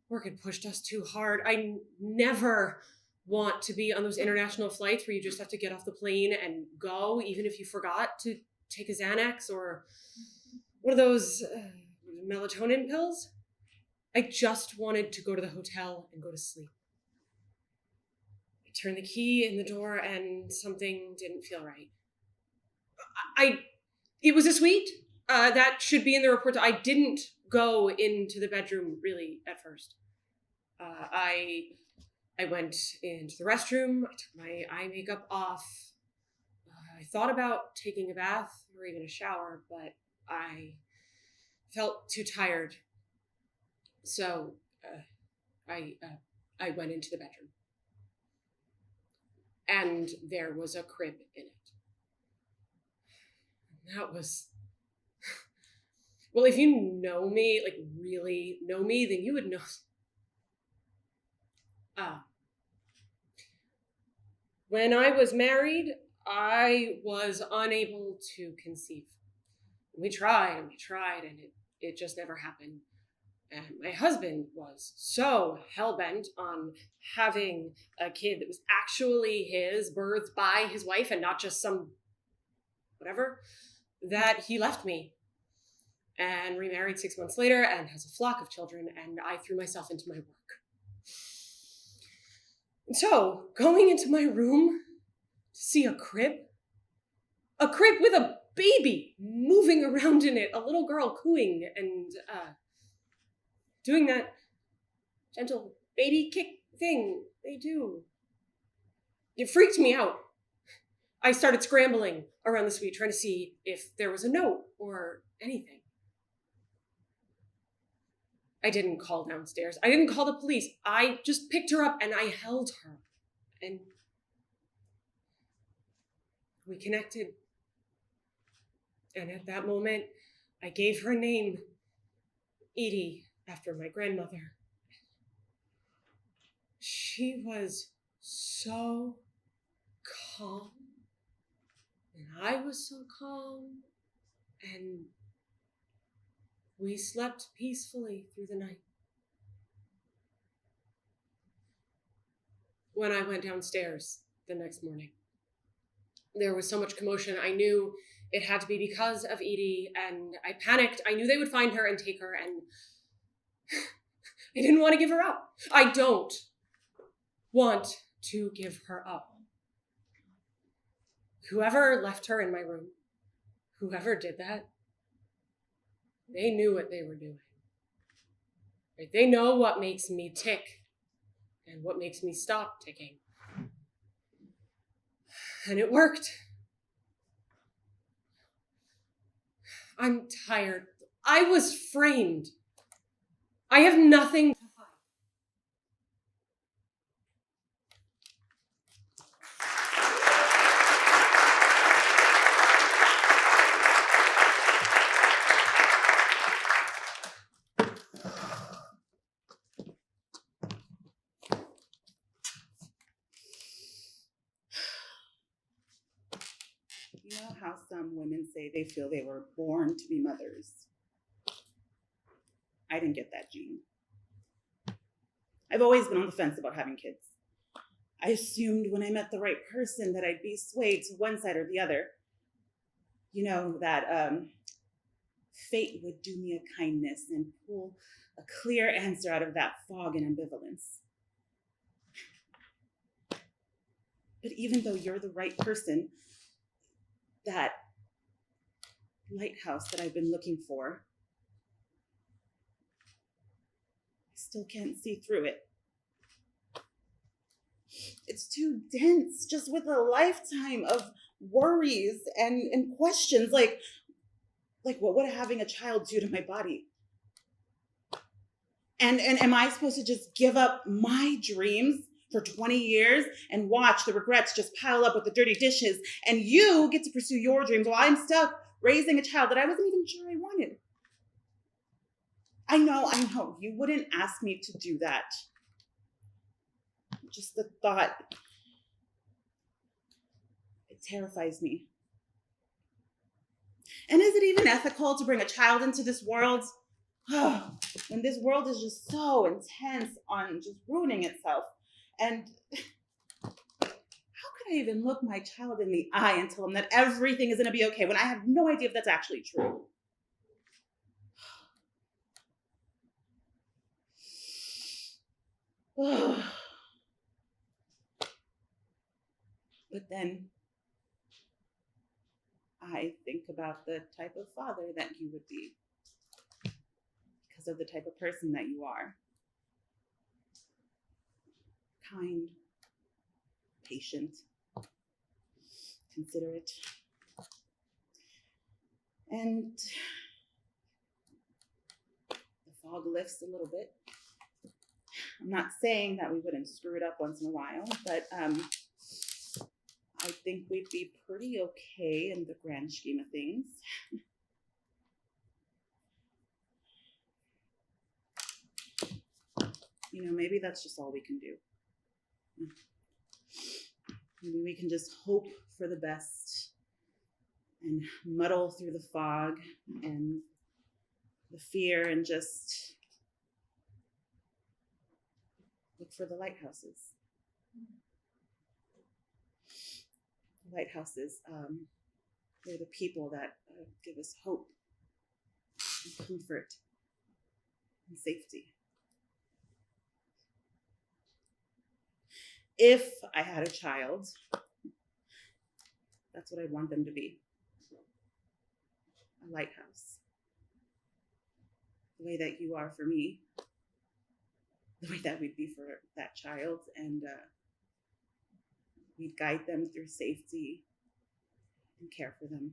work had pushed us too hard. I never want to be on those international flights where you just have to get off the plane and go, even if you forgot to take a Xanax or one of those melatonin pills. I just wanted to go to the hotel and go to sleep. I turned the key in the door and something didn't feel right. It was a suite. That should be in the report. I didn't go into the bedroom really at first. I went into the restroom. I took my eye makeup off. I thought about taking a bath or even a shower, but I felt too tired. So I went into the bedroom. And there was a crib in it. That was... Well, if you know me, like really know me, then you would know. When I was married, I was unable to conceive. We tried, and it just never happened. And my husband was so hell-bent on having a kid that was actually his, birthed by his wife and not just some whatever, that he left me and remarried 6 months later and has a flock of children, and I threw myself into my work. And so, going into my room to see a crib with a baby moving around in it, a little girl cooing and doing that gentle baby kick thing they do. It freaked me out. I started scrambling around the suite trying to see if there was a note or anything. I didn't call downstairs. I didn't call the police. I just picked her up and I held her. And we connected. And at that moment, I gave her a name, Edie, after my grandmother. She was so calm. And I was so calm. And we slept peacefully through the night. When I went downstairs the next morning, there was so much commotion. I knew it had to be because of Edie, and I panicked. I knew they would find her and take her, and I didn't want to give her up. I don't want to give her up. Whoever left her in my room, whoever did that, they knew what they were doing. Right? They know what makes me tick and what makes me stop ticking. And it worked. I'm tired. I was framed. I have nothing to hide. You know how some women say they feel they were born to be mothers? I didn't get that gene. I've always been on the fence about having kids. I assumed when I met the right person that I'd be swayed to one side or the other. You know, that fate would do me a kindness and pull a clear answer out of that fog and ambivalence. But even though you're the right person, that lighthouse that I've been looking for, I still can't see through it. It's too dense, just with a lifetime of worries and questions, like what would having a child do to my body? And am I supposed to just give up my dreams for 20 years and watch the regrets just pile up with the dirty dishes, and you get to pursue your dreams while I'm stuck raising a child that I wasn't even sure I wanted? I know, you wouldn't ask me to do that. Just the thought, it terrifies me. And is it even ethical to bring a child into this world? When this world is just so intense on just ruining itself. And how could I even look my child in the eye and tell him that everything is going to be okay when I have no idea if that's actually true? But then I think about the type of father that you would be because of the type of person that you are. Kind, patient, considerate. And the fog lifts a little bit. I'm not saying that we wouldn't screw it up once in a while, but I think we'd be pretty okay in the grand scheme of things. You know, maybe that's just all we can do. Maybe we can just hope for the best and muddle through the fog and the fear and just look for the lighthouses. Lighthouses, they're the people that give us hope and comfort and safety. If I had a child, that's what I'd want them to be. A lighthouse. The way that you are for me, the way that we'd be for that child, and we'd guide them through safety and care for them.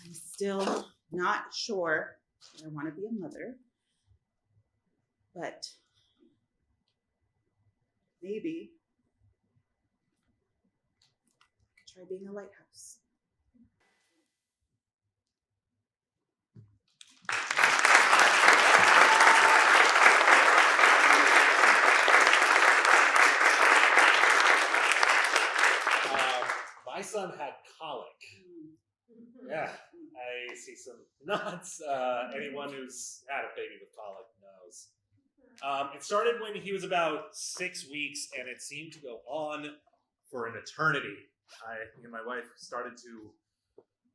I'm still not sure that I want to be a mother, but maybe I could try being a lighthouse. My son had colic. Yeah, I see some nods. Anyone who's had a baby with colic knows. It started when he was about 6 weeks, and it seemed to go on for an eternity. Me and my wife started to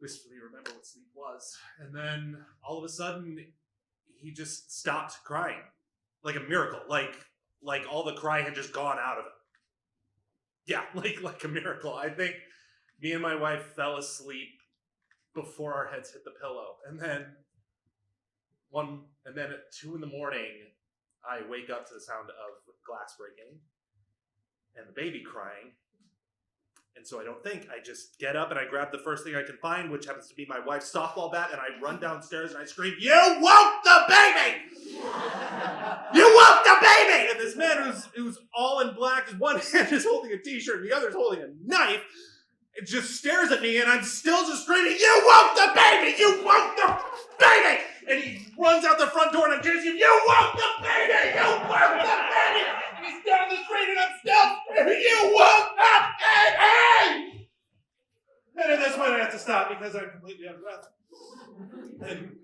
wistfully remember what sleep was, and then all of a sudden, he just stopped crying, like a miracle. Like all the cry had just gone out of him. Yeah, like a miracle. I think me and my wife fell asleep before our heads hit the pillow. And then at 2 in the morning, I wake up to the sound of glass breaking and the baby crying. And so I don't think, I just get up and I grab the first thing I can find, which happens to be my wife's softball bat, and I run downstairs and I scream, "You woke the baby! You woke the baby!" And this man who's all in black, one hand is holding a t-shirt and the other is holding a knife, it just stares at me, and I'm still just screaming, "You woke the baby! You woke the baby!" And he runs out the front door, and I'm just, "You woke the baby! You woke the baby!" And he's down the street, and I'm still screaming, "You woke the baby!" And at this point, I have to stop because I'm completely out of breath. And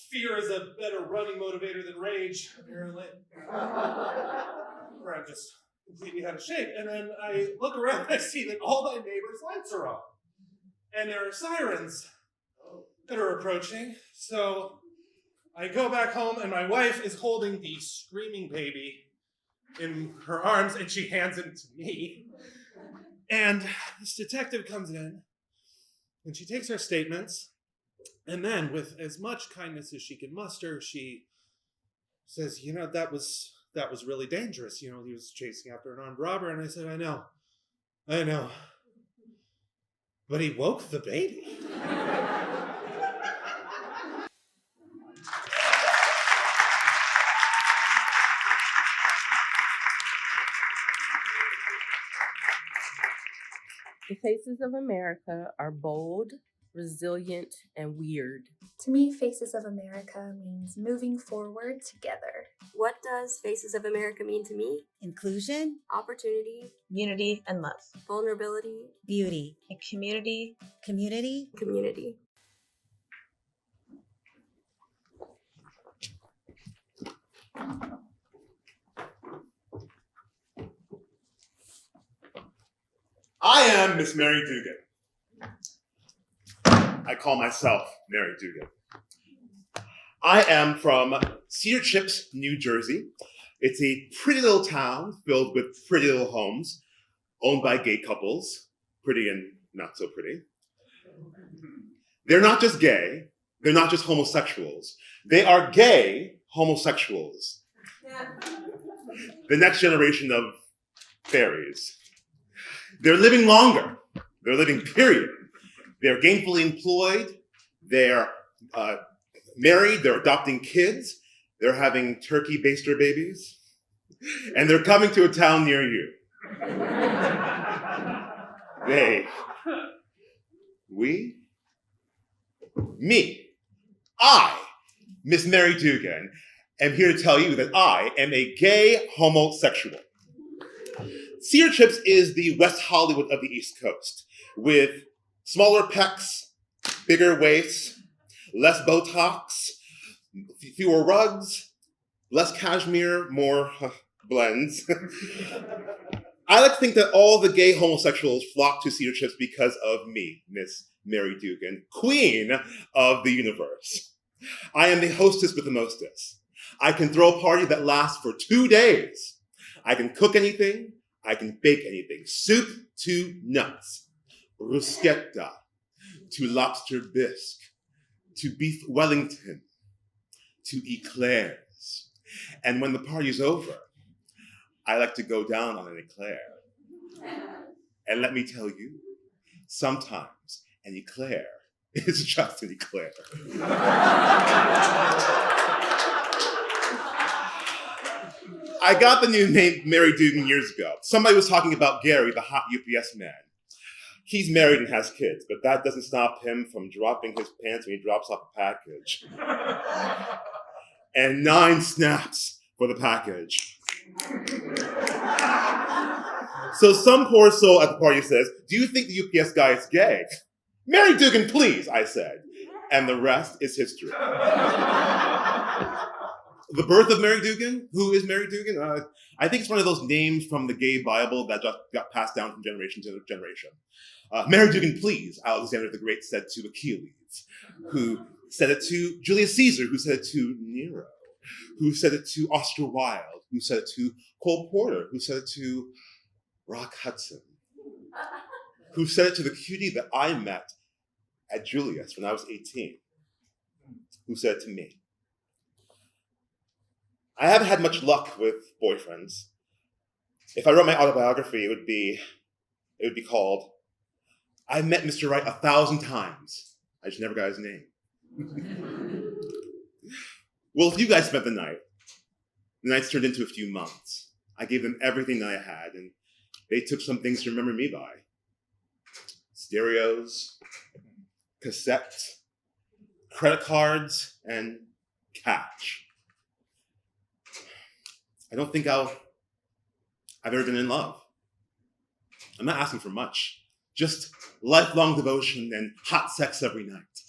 fear is a better running motivator than rage, apparently. Or I'm just completely out of shape. And then I look around and I see that all my neighbors' lights are on. And there are sirens that are approaching. So I go back home and my wife is holding the screaming baby in her arms and she hands him to me. And this detective comes in and she takes our statements. And then with as much kindness as she can muster, she says, that was really dangerous. He was chasing after an armed robber. And I said, I know. But he woke the baby. The faces of America are bold, resilient, and weird. To me, Faces of America means moving forward together. What does Faces of America mean to me? Inclusion, Opportunity, unity, and love. vulnerability, Beauty, and community. community. Community. I am Miss Mary Dugan. I call myself Mary Dugan. I am from Cedar Chips, New Jersey. It's a pretty little town filled with pretty little homes, owned by gay couples, pretty and not so pretty. They're not just gay, they're not just homosexuals. They are gay homosexuals. The next generation of fairies. They're living longer. They're living, period. They're gainfully employed. They're married. They're adopting kids. They're having turkey baster babies. And they're coming to a town near you. I, Miss Mary Dugan, am here to tell you that I am a gay homosexual. Cedar Chips is the West Hollywood of the East Coast, with smaller pecs, bigger waists, less Botox, fewer rugs, less cashmere, more blends. I like to think that all the gay homosexuals flock to Cedar Chips because of me, Miss Mary Dugan, queen of the universe. I am the hostess with the mostess. I can throw a party that lasts for 2 days. I can cook anything. I can bake anything. Soup to nuts, bruschetta to lobster bisque, to beef Wellington, to eclairs. And when the party's over, I like to go down on an eclair. And let me tell you, sometimes an eclair is just to declare. I got the new name Mary Dugan years ago. Somebody was talking about Gary, the hot UPS man. He's married and has kids, but that doesn't stop him from dropping his pants when he drops off a package. And 9 snaps for the package. So some poor soul at the party says, "Do you think the UPS guy is gay?" "Mary Dugan, please," I said. And the rest is history. The birth of Mary Dugan? Who is Mary Dugan? I think it's one of those names from the gay Bible that just got passed down from generation to generation. "Mary Dugan, please," Alexander the Great said to Achilles, who said it to Julius Caesar, who said it to Nero, who said it to Oscar Wilde, who said it to Cole Porter, who said it to Rock Hudson, who said it to the cutie that I met at Julius when I was 18, who said it to me. I haven't had much luck with boyfriends. If I wrote my autobiography, it would be called "I Met Mr. Right 1,000 times. I just never got his name." Well, if you guys spent the nights turned into a few months. I gave them everything that I had, and they took some things to remember me by. Stereos, cassettes, credit cards, and cash. I don't think I've ever been in love. I'm not asking for much. Just lifelong devotion and hot sex every night.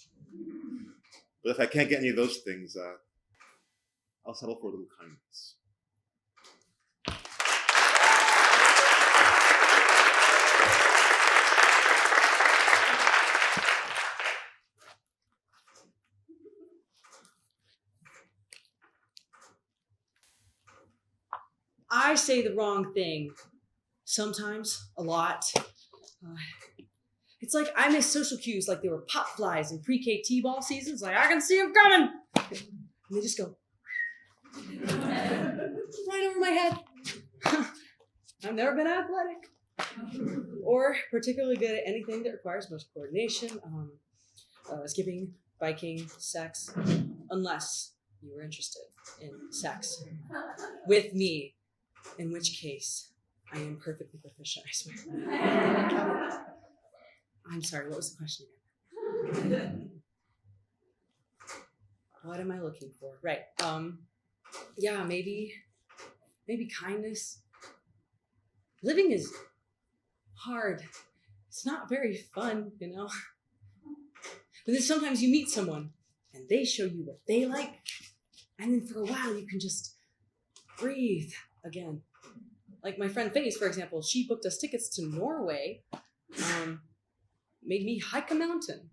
But if I can't get any of those things, I'll settle for a little kindness. I say the wrong thing. Sometimes, a lot. It's like I miss social cues like they were pop flies in pre-K t-ball seasons. Like, I can see them coming! And they just go right over my head. I've never been athletic or particularly good at anything that requires much coordination, skipping, biking, sex, unless you were interested in sex with me, in which case I am perfectly proficient, I swear. I'm sorry, what was the question again? What am I looking for? Right. Yeah, maybe kindness. Living is hard. It's not very fun, you know? But then sometimes you meet someone and they show you what they like, and then for a while you can just breathe again. Like my friend Faye, for example, she booked us tickets to Norway, made me hike a mountain.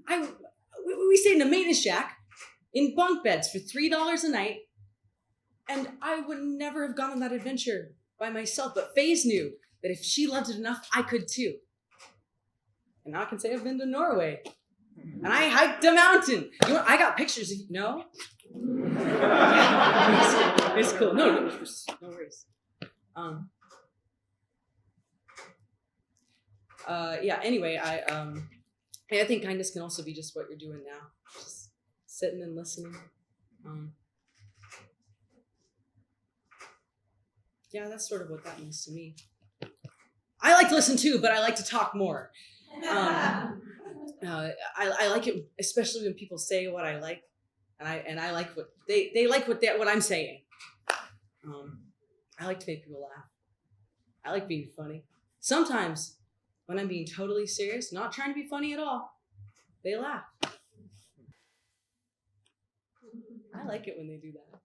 We stayed in a maintenance shack in bunk beds for $3 a night, and I would never have gone on that adventure by myself, but Faze knew that if she loved it enough, I could too. And now I can say I've been to Norway, and I hiked a mountain. You know, I got pictures of you. No? It's cool. No worries. Yeah, anyway, I think kindness can also be just what you're doing now. Just sitting and listening. Yeah, that's sort of what that means to me. I like to listen too, but I like to talk more. I like it, especially when people say what I like, and I like what they like what I'm saying. I like to make people laugh. I like being funny. Sometimes, when I'm being totally serious, not trying to be funny at all, they laugh. I like it when they do that.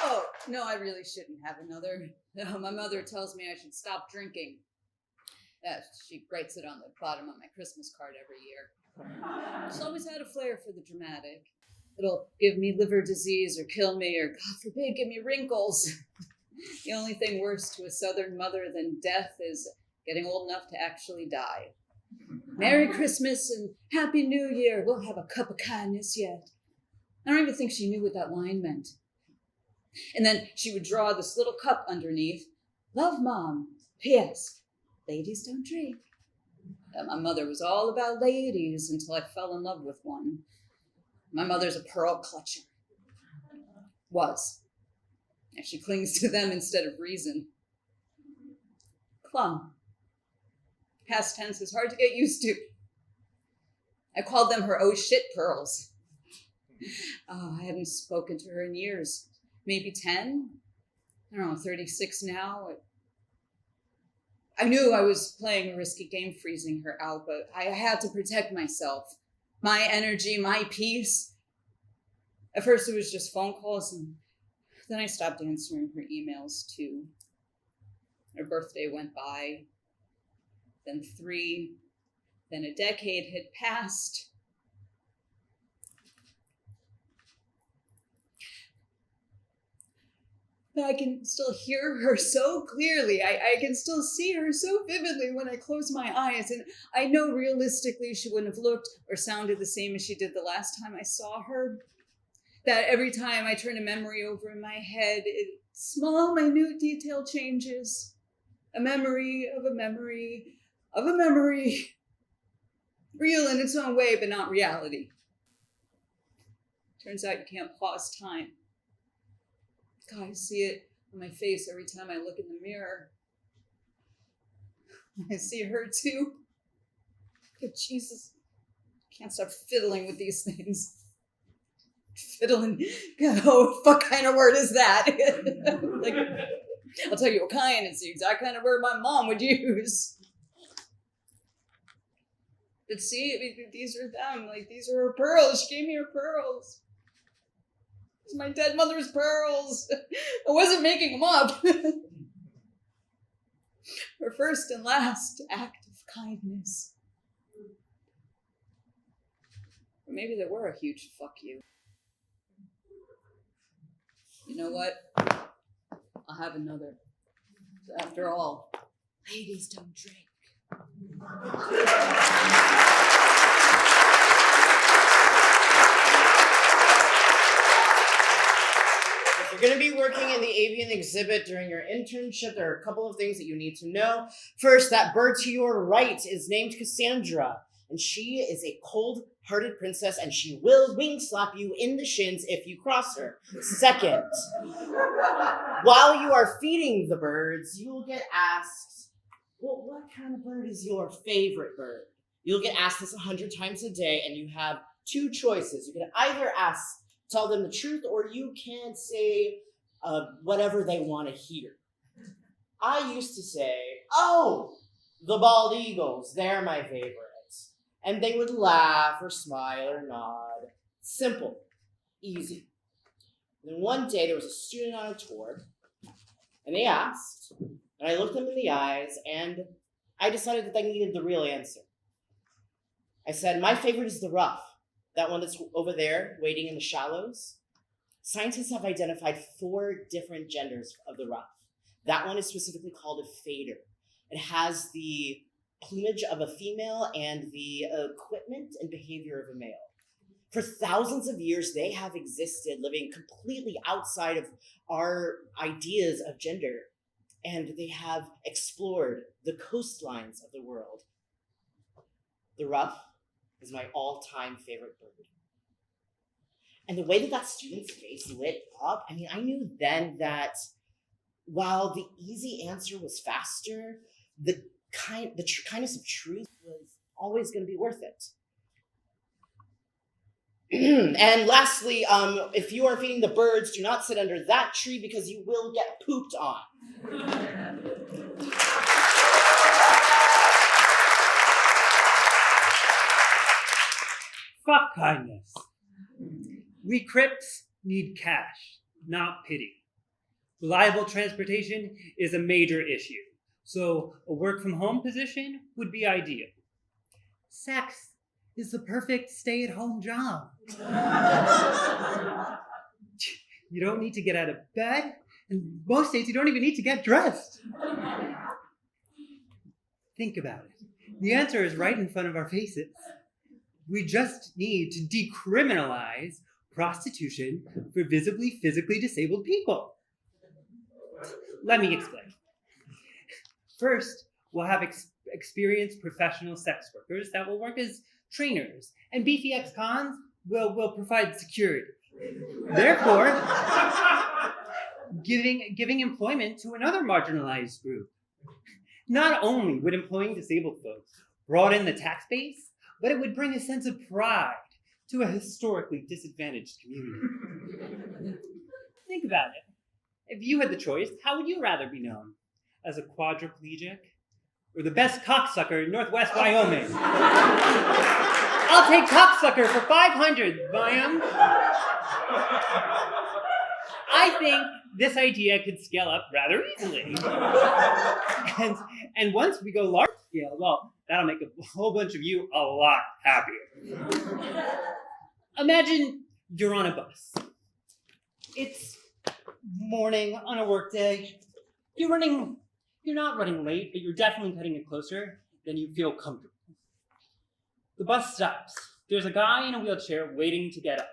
Oh, no, I really shouldn't have another. My mother tells me I should stop drinking. She writes it on the bottom of my Christmas card every year. She's always had a flair for the dramatic. It'll give me liver disease or kill me or, God forbid, give me wrinkles. The only thing worse to a Southern mother than death is getting old enough to actually die. Merry Christmas and Happy New Year. We'll have a cup of kindness yet. I don't even think she knew what that line meant. And then she would draw this little cup underneath. Love, Mom. P.S. Ladies don't drink. My mother was all about ladies until I fell in love with one. My mother's a pearl clutcher. Was. And she clings to them instead of reason. Clung. Past tense is hard to get used to. I called them her oh shit pearls. Oh, I hadn't spoken to her in years. Maybe 10? I don't know, 36 now. I knew I was playing a risky game freezing her out, but I had to protect myself. My energy, my peace. At first it was just phone calls, and then I stopped answering her emails too. Her birthday went by, then 3, then a decade had passed. But I can still hear her so clearly. I can still see her so vividly when I close my eyes. And I know realistically she wouldn't have looked or sounded the same as she did the last time I saw her. That every time I turn a memory over in my head, small, minute detail changes. A memory of a memory of a memory. Real in its own way, but not reality. Turns out you can't pause time. God, I see it on my face every time I look in the mirror. I see her too. Good Jesus. Can't stop fiddling with these things. Fiddling. Oh, what kind of word is that? Like, I'll tell you what kind. It's the exact kind of word my mom would use. But see, these are them. Like, these are her pearls. She gave me her pearls. It's my dead mother's pearls. I wasn't making them up. Her first and last act of kindness. Or maybe they were a huge fuck you. You know what? I'll have another. After all, ladies don't drink. If you're going to be working in the avian exhibit during your internship, there are a couple of things that you need to know. First, that bird to your right is named Cassandra, and she is a cold-hearted princess, and she will wing slap you in the shins if you cross her. Second, while you are feeding the birds, you will get asked, well, what kind of bird is your favorite bird? You'll get asked this 100 times a day, and you have 2 choices. You can either tell them the truth, or you can say whatever they want to hear. I used to say, oh, the bald eagles, they're my favorites. And they would laugh or smile or nod. Simple, easy. And then one day there was a student on a tour, and they asked, and I looked them in the eyes, and I decided that they needed the real answer. I said, my favorite is the ruff. That one that's over there, waiting in the shallows. Scientists have identified 4 different genders of the ruff. That one is specifically called a fader. It has the plumage of a female and the equipment and behavior of a male. For thousands of years, they have existed living completely outside of our ideas of gender. And they have explored the coastlines of the world. The ruff is my all-time favorite bird. And the way that student's face lit up, I mean, I knew then that while the easy answer was faster, the kindness of truth was always going to be worth it. And lastly, if you are feeding the birds, do not sit under that tree because you will get pooped on. Fuck kindness. We Crips need cash, not pity. Reliable transportation is a major issue, so a work-from-home position would be ideal. Sex is the perfect stay-at-home job. You don't need to get out of bed, and most days you don't even need to get dressed. Think about it. The answer is right in front of our faces. We just need to decriminalize prostitution for visibly physically disabled people. Let me explain. First, we'll have experienced professional sex workers that will work as trainers, and beefy ex-cons will provide security. Therefore, giving employment to another marginalized group. Not only would employing disabled folks broaden the tax base, but it would bring a sense of pride to a historically disadvantaged community. Think about it. If you had the choice, how would you rather be known? As a quadriplegic? Or the best cocksucker in Northwest Wyoming? I'll take cocksucker for 500, ma'am. I think this idea could scale up rather easily. And once we go large scale, well, that'll make a whole bunch of you a lot happier. Imagine you're on a bus. It's morning on a work day. You're not running late, but you're definitely cutting it closer than you feel comfortable. The bus stops. There's a guy in a wheelchair waiting to get up.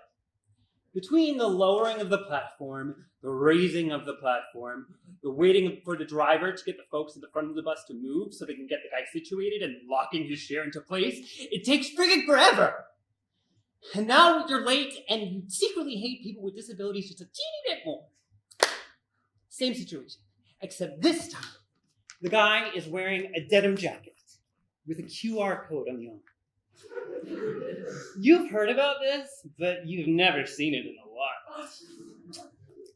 Between the lowering of the platform, the raising of the platform, the waiting for the driver to get the folks at the front of the bus to move so they can get the guy situated and locking his chair into place, it takes friggin' forever. And now you're late and you secretly hate people with disabilities just a teeny bit more. Same situation, except this time, the guy is wearing a denim jacket with a QR code on the arm. You've heard about this, but you've never seen it in the wild.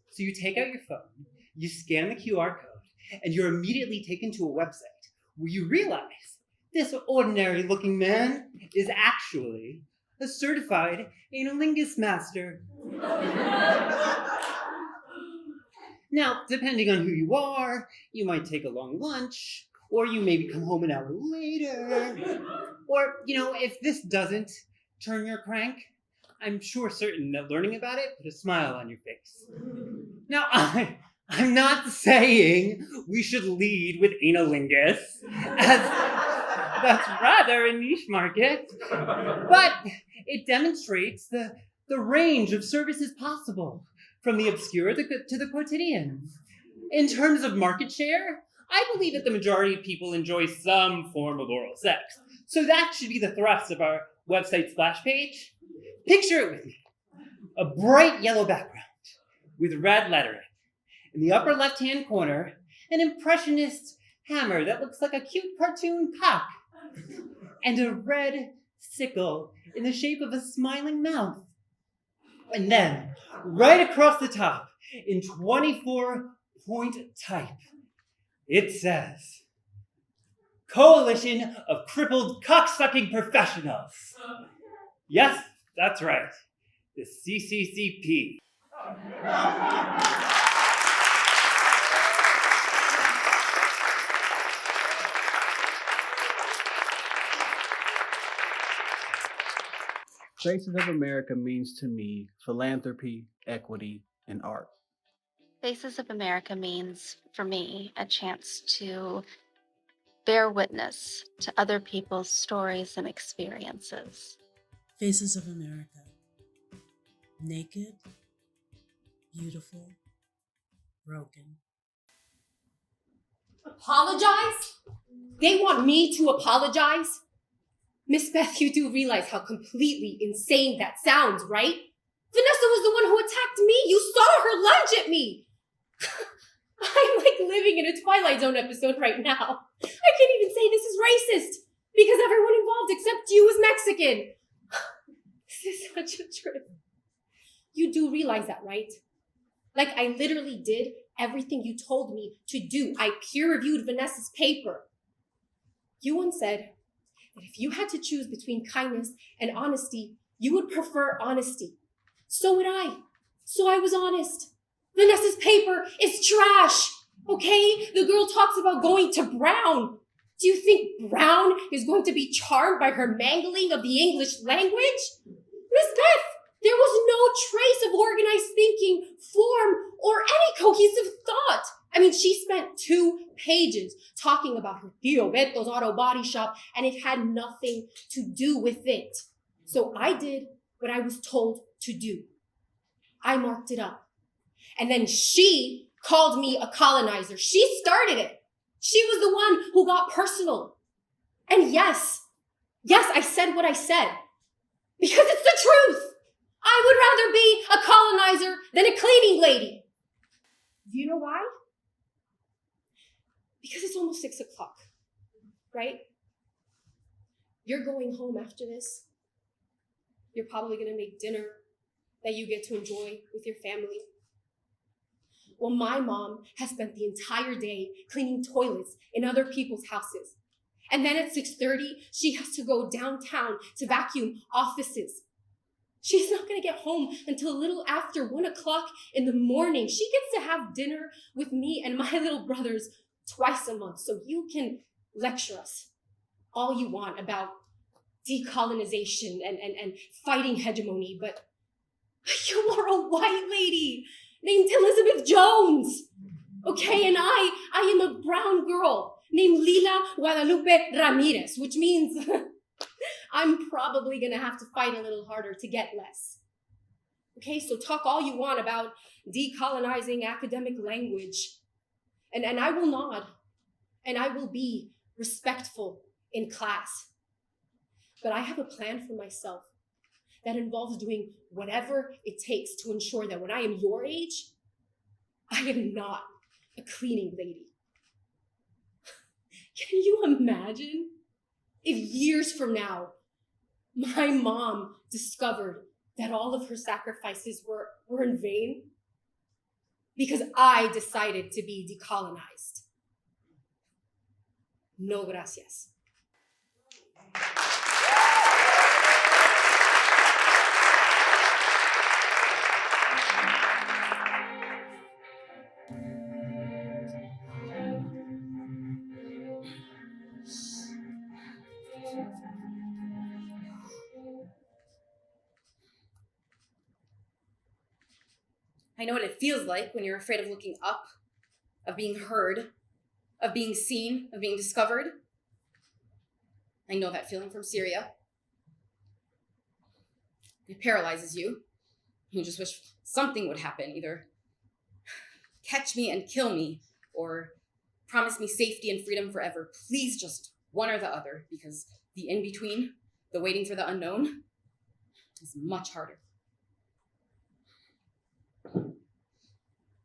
So you take out your phone, you scan the QR code, and you're immediately taken to a website where you realize this ordinary-looking man is actually a certified analingus master. Now, depending on who you are, you might take a long lunch, or you maybe come home an hour later. Or, if this doesn't turn your crank, I'm certain that learning about it put a smile on your face. Now, I'm not saying we should lead with analingus, as that's rather a niche market, but it demonstrates the range of services possible, from the obscure to the quotidian. In terms of market share, I believe that the majority of people enjoy some form of oral sex. So that should be the thrust of our website splash page. Picture it with me. A bright yellow background with red lettering. In the upper left-hand corner, an impressionist hammer that looks like a cute cartoon cock. And a red sickle in the shape of a smiling mouth. And then, right across the top, in 24-point type, it says, Coalition of Crippled Cocksucking Professionals. Yes, that's right. The CCCP. Faces of America means to me philanthropy, equity, and art. Faces of America means, for me, a chance to bear witness to other people's stories and experiences. Faces of America. Naked, beautiful, broken. Apologize? They want me to apologize? Miss Beth, you do realize how completely insane that sounds, right? Vanessa was the one who attacked me. You saw her lunge at me. I'm like living in a Twilight Zone episode right now. I can't even say this is racist because everyone involved except you is Mexican. This is such a trip. You do realize that, right? Like I literally did everything you told me to do. I peer-reviewed Vanessa's paper. You once said that if you had to choose between kindness and honesty, you would prefer honesty. So would I. So I was honest. Vanessa's paper is trash, okay? The girl talks about going to Brown. Do you think Brown is going to be charmed by her mangling of the English language? Miss Beth, there was no trace of organized thinking, form, or any cohesive thought. I mean, she spent 2 pages talking about her Tio Beto's auto body shop, and it had nothing to do with it. So I did what I was told to do. I marked it up. And then she called me a colonizer. She started it. She was the one who got personal. And yes, I said what I said. Because it's the truth. I would rather be a colonizer than a cleaning lady. Do you know why? Because it's almost 6 o'clock, right? You're going home after this. You're probably gonna make dinner that you get to enjoy with your family. Well, my mom has spent the entire day cleaning toilets in other people's houses. And then at 6:30, she has to go downtown to vacuum offices. She's not gonna get home until a little after 1 o'clock in the morning. She gets to have dinner with me and my little brothers twice a month. So you can lecture us all you want about decolonization and fighting hegemony, but you are a white lady named Elizabeth Jones, okay? And I am a brown girl named Lila Guadalupe Ramirez, which means I'm probably gonna have to fight a little harder to get less. Okay, so talk all you want about decolonizing academic language, and I will nod, and I will be respectful in class. But I have a plan for myself that involves doing whatever it takes to ensure that when I am your age, I am not a cleaning lady. Can you imagine if years from now, my mom discovered that all of her sacrifices were in vain? Because I decided to be decolonized. No gracias. I know what it feels like when you're afraid of looking up, of being heard, of being seen, of being discovered. I know that feeling from Syria. It paralyzes you. You just wish something would happen, either catch me and kill me, or promise me safety and freedom forever. Please, just one or the other, because the in-between, the waiting for the unknown, is much harder.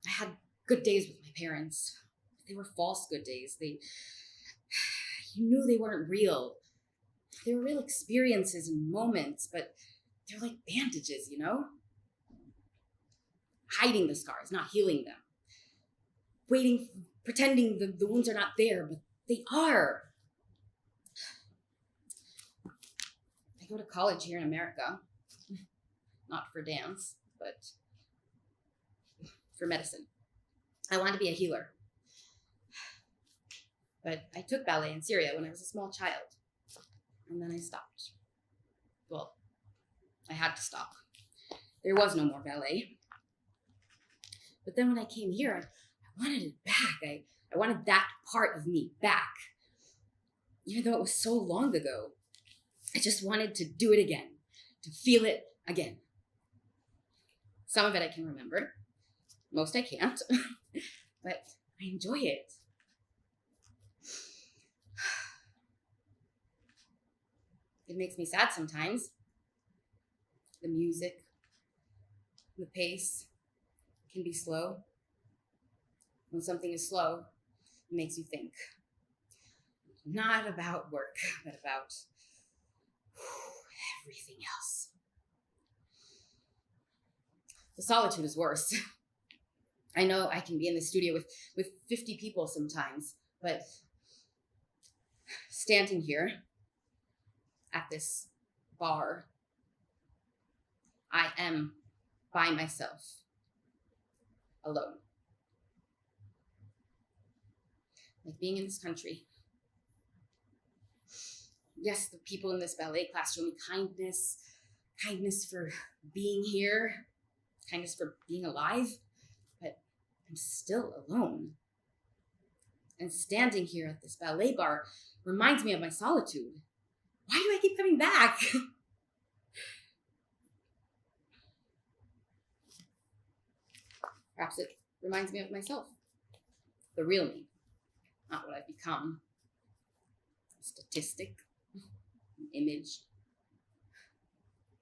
I had good days with my parents. They were false good days. You knew they weren't real. They were real experiences and moments, but they're like bandages, you know? Hiding the scars, not healing them. Pretending the wounds are not there, but they are. I go to college here in America. Not for dance, but for medicine. I wanted to be a healer. But I took ballet in Syria when I was a small child. And then I stopped. Well, I had to stop. There was no more ballet. But then when I came here, I wanted it back. I wanted that part of me back. Even though it was so long ago, I just wanted to do it again, to feel it again. Some of it I can remember. Most I can't. But I enjoy it. It makes me sad sometimes. The music, the pace can be slow. When something is slow, it makes you think. Not about work, but about everything else. The solitude is worse. I know I can be in the studio with 50 people sometimes, but standing here at this bar, I am by myself, alone. Like being in this country. Yes, the people in this ballet class show me kindness for being here, kindness for being alive, but I'm still alone. And standing here at this ballet bar reminds me of my solitude. Why do I keep coming back? Perhaps it reminds me of myself. The real me. Not what I've become. A statistic. An image.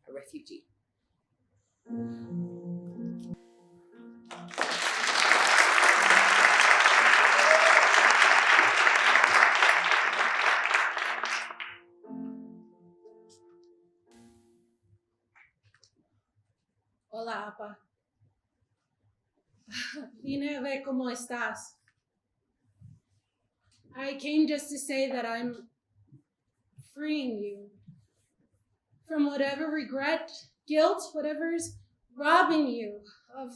A refugee. Hola, Apa. Vine a ver cómo estás. I came just to say that I'm freeing you from whatever regret, guilt, whatever's robbing you of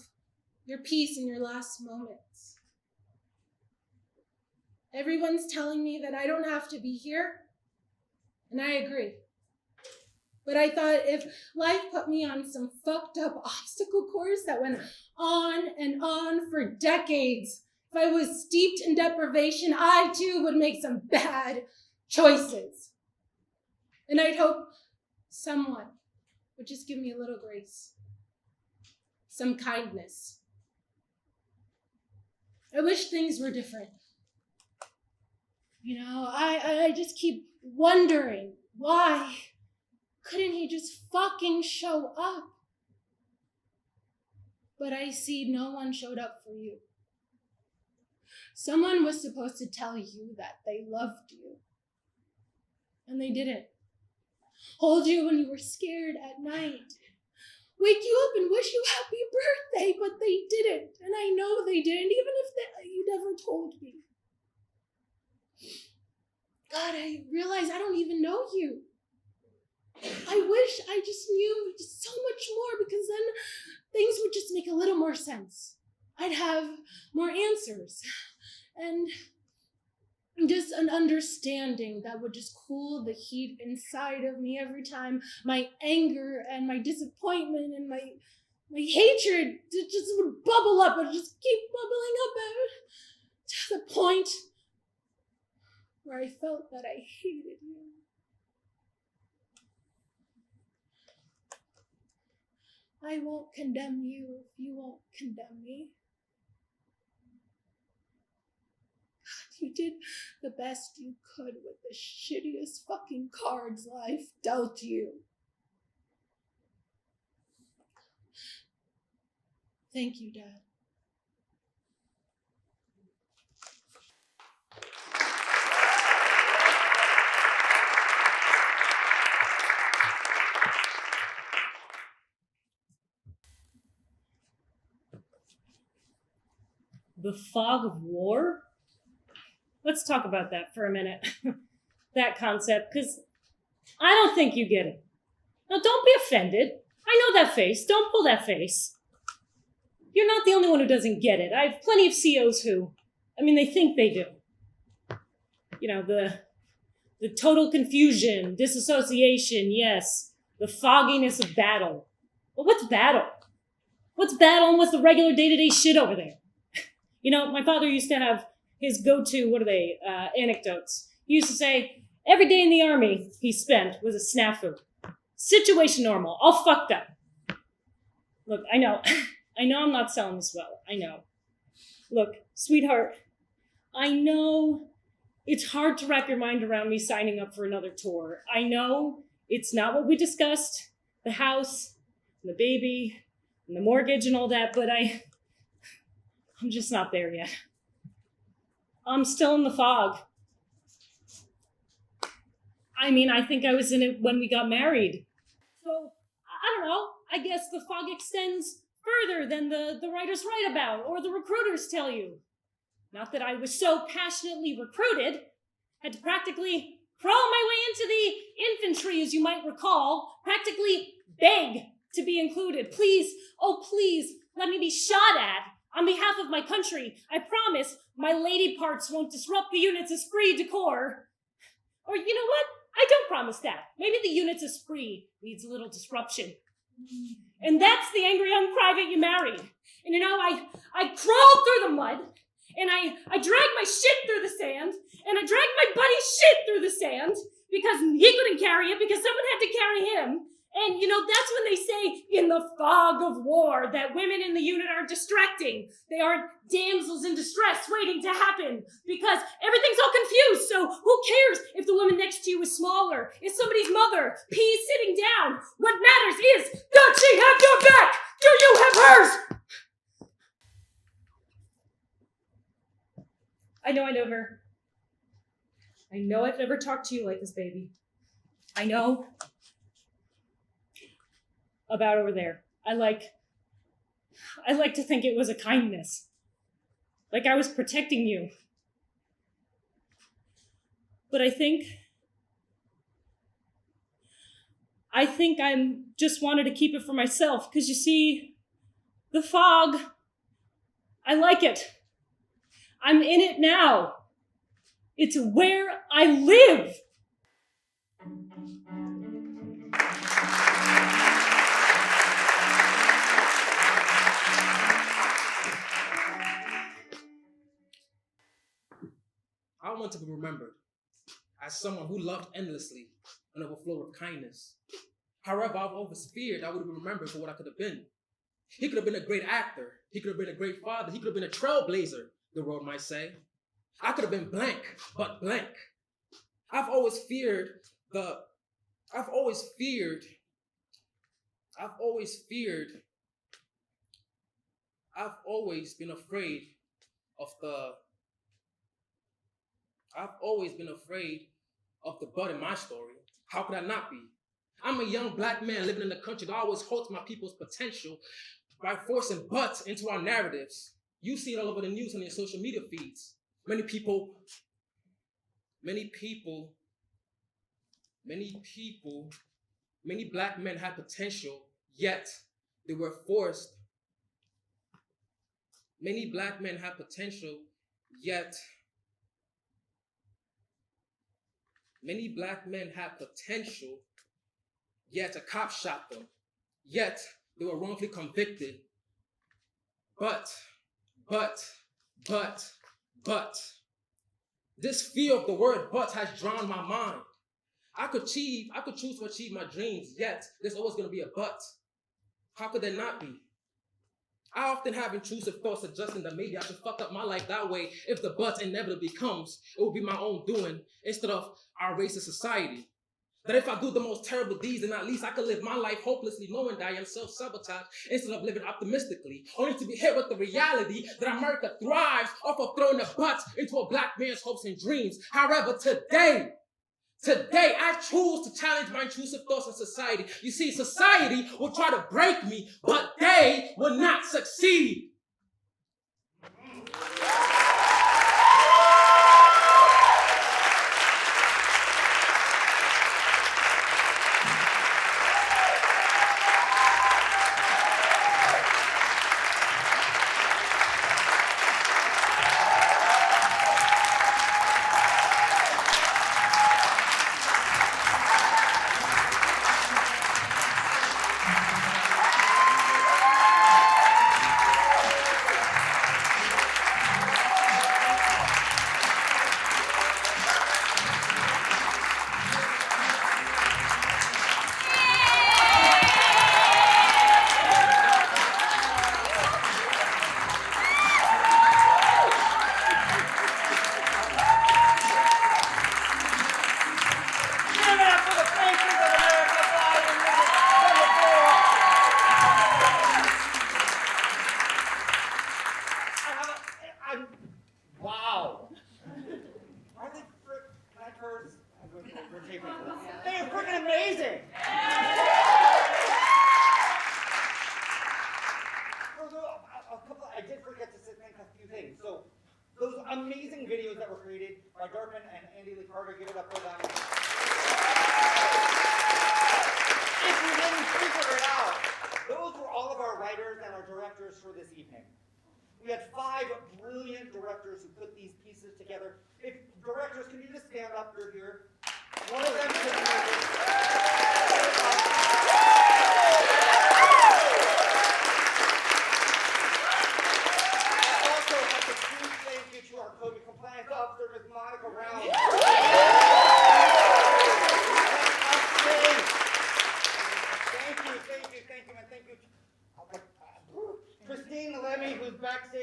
your peace in your last moments. Everyone's telling me that I don't have to be here, and I agree. But I thought if life put me on some fucked up obstacle course that went on and on for decades, if I was steeped in deprivation, I too would make some bad choices. And I'd hope someone would just give me a little grace, some kindness. I wish things were different. You know, I just keep wondering, why couldn't he just fucking show up? But I see no one showed up for you. Someone was supposed to tell you that they loved you. And they didn't. Hold you when you were scared at night. Wake you up and wish you happy birthday, but they didn't. And I know they didn't, even if you never told me. God, I realize I don't even know you. I wish I just knew just so much more, because then things would just make a little more sense. I'd have more answers and just an understanding that would just cool the heat inside of me every time my anger and my disappointment and my hatred just would bubble up and just keep bubbling up to the point where I felt that I hated you. I won't condemn you if you won't condemn me. God, you did the best you could with the shittiest fucking cards life dealt you. Thank you, Dad. The fog of war? Let's talk about that for a minute. That concept, because I don't think you get it. Now, don't be offended. I know that face. Don't pull that face. You're not the only one who doesn't get it. I have plenty of COs who, they think they do. You know, the total confusion, disassociation, yes. The fogginess of battle. But what's battle? What's battle and what's the regular day-to-day shit over there? You know, my father used to have his go-to, anecdotes. He used to say, every day in the army he spent was a snafu. Situation normal, all fucked up. Look, I know I'm not selling this well, I know. Look, sweetheart, I know it's hard to wrap your mind around me signing up for another tour. I know it's not what we discussed, the house, and the baby, and the mortgage and all that, but I'm just not there yet. I'm still in the fog. I think I was in it when we got married. So, I don't know. I guess the fog extends further than the writers write about or the recruiters tell you. Not that I was so passionately recruited. Had to practically crawl my way into the infantry, as you might recall. Practically beg to be included. Please, oh please, let me be shot at. On behalf of my country, I promise my lady parts won't disrupt the unit's esprit de corps. Or you know what? I don't promise that. Maybe the unit's esprit needs a little disruption. And that's the angry young private you married. And you know, I crawled through the mud, and I dragged my shit through the sand, and I dragged my buddy's shit through the sand, because he couldn't carry it, because someone had to carry him. And, that's when they say in the fog of war that women in the unit are distracting. They are damsels in distress waiting to happen because everything's all confused. So who cares if the woman next to you is smaller, is somebody's mother, pees sitting down? What matters is, does she have your back? Do you have hers? I know her. I know I've never talked to you like this, baby. I know about over there. I like to think it was a kindness. Like I was protecting you. But I think I'm just wanted to keep it for myself. Because you see, the fog, I like it. I'm in it now. It's where I live. I want to be remembered as someone who loved endlessly and overflowed with kindness. However, I've always feared I would be remembered for what I could have been. He could have been a great actor. He could have been a great father. He could have been a trailblazer, the world might say. I could have been blank, but blank. I've always been afraid of the butt in my story. How could I not be? I'm a young black man living in a country that always halts my people's potential by forcing butts into our narratives. You see it all over the news and your social media feeds. Many black men had potential, yet they were forced. Many black men had potential, yet a cop shot them. Yet they were wrongfully convicted. But, this fear of the word but has drowned my mind. I could choose to achieve my dreams, yet there's always going to be a but. How could there not be? I often have intrusive thoughts suggesting that maybe I should fuck up my life that way if the but inevitably comes, it will be my own doing instead of our racist society. That if I do the most terrible deeds, then at least I could live my life hopelessly knowing that I am self-sabotage instead of living optimistically, only to be hit with the reality that America thrives off of throwing a butt into a black man's hopes and dreams. However, today, I choose to challenge my intrusive thoughts in society. You see, society will try to break me, but they will not succeed.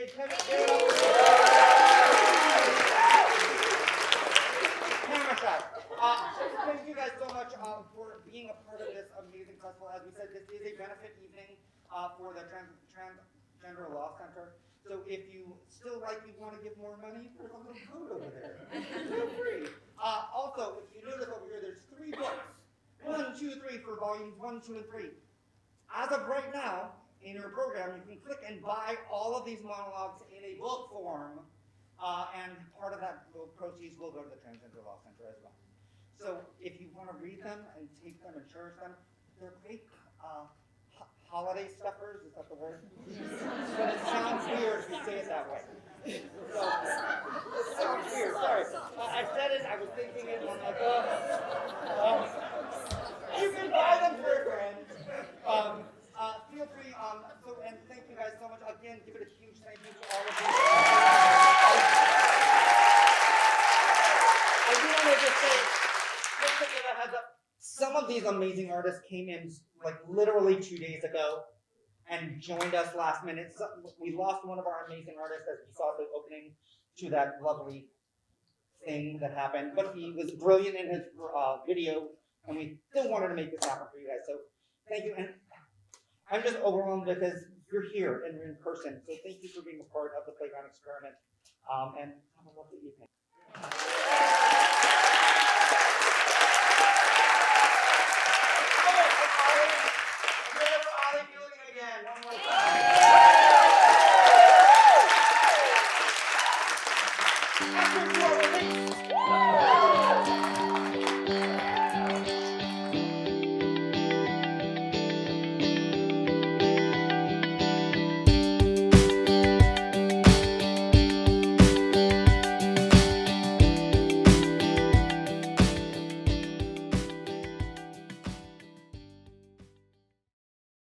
stage. Camera shot. Thank you guys so much for being a part of this amazing festival. As we said, this is a benefit evening for the Transgender Law Center. So if you still want to give more money, there's a little code over there. Feel free. Also, if you notice over here, there's 3 books. 1, 2, 3 for volumes 1, 2, and 3. As of right now, in your program, you can click and buy all of these monologues in a book form, and part of that proceeds will go to the Transgender Law Center as well. So if you want to read them and take them and cherish them, they're great holiday stuffers. Is that the word? But it sounds weird if you say it that way. So, it sounds weird. Sorry. I said it. I was thinking it. And I'm like, you can buy them for a friend. Feel free. And thank you guys so much. Again, give it a huge thank you to all of you. I do want to just say, just to give a heads up, some of these amazing artists came in like literally 2 days ago and joined us last minute. So we lost one of our amazing artists as we saw the opening to that lovely thing that happened, but he was brilliant in his video, and we still wanted to make this happen for you guys. So thank you, and I'm just overwhelmed because you're here and you're in person. So thank you for being a part of the Playground Experiment, and have a lovely evening.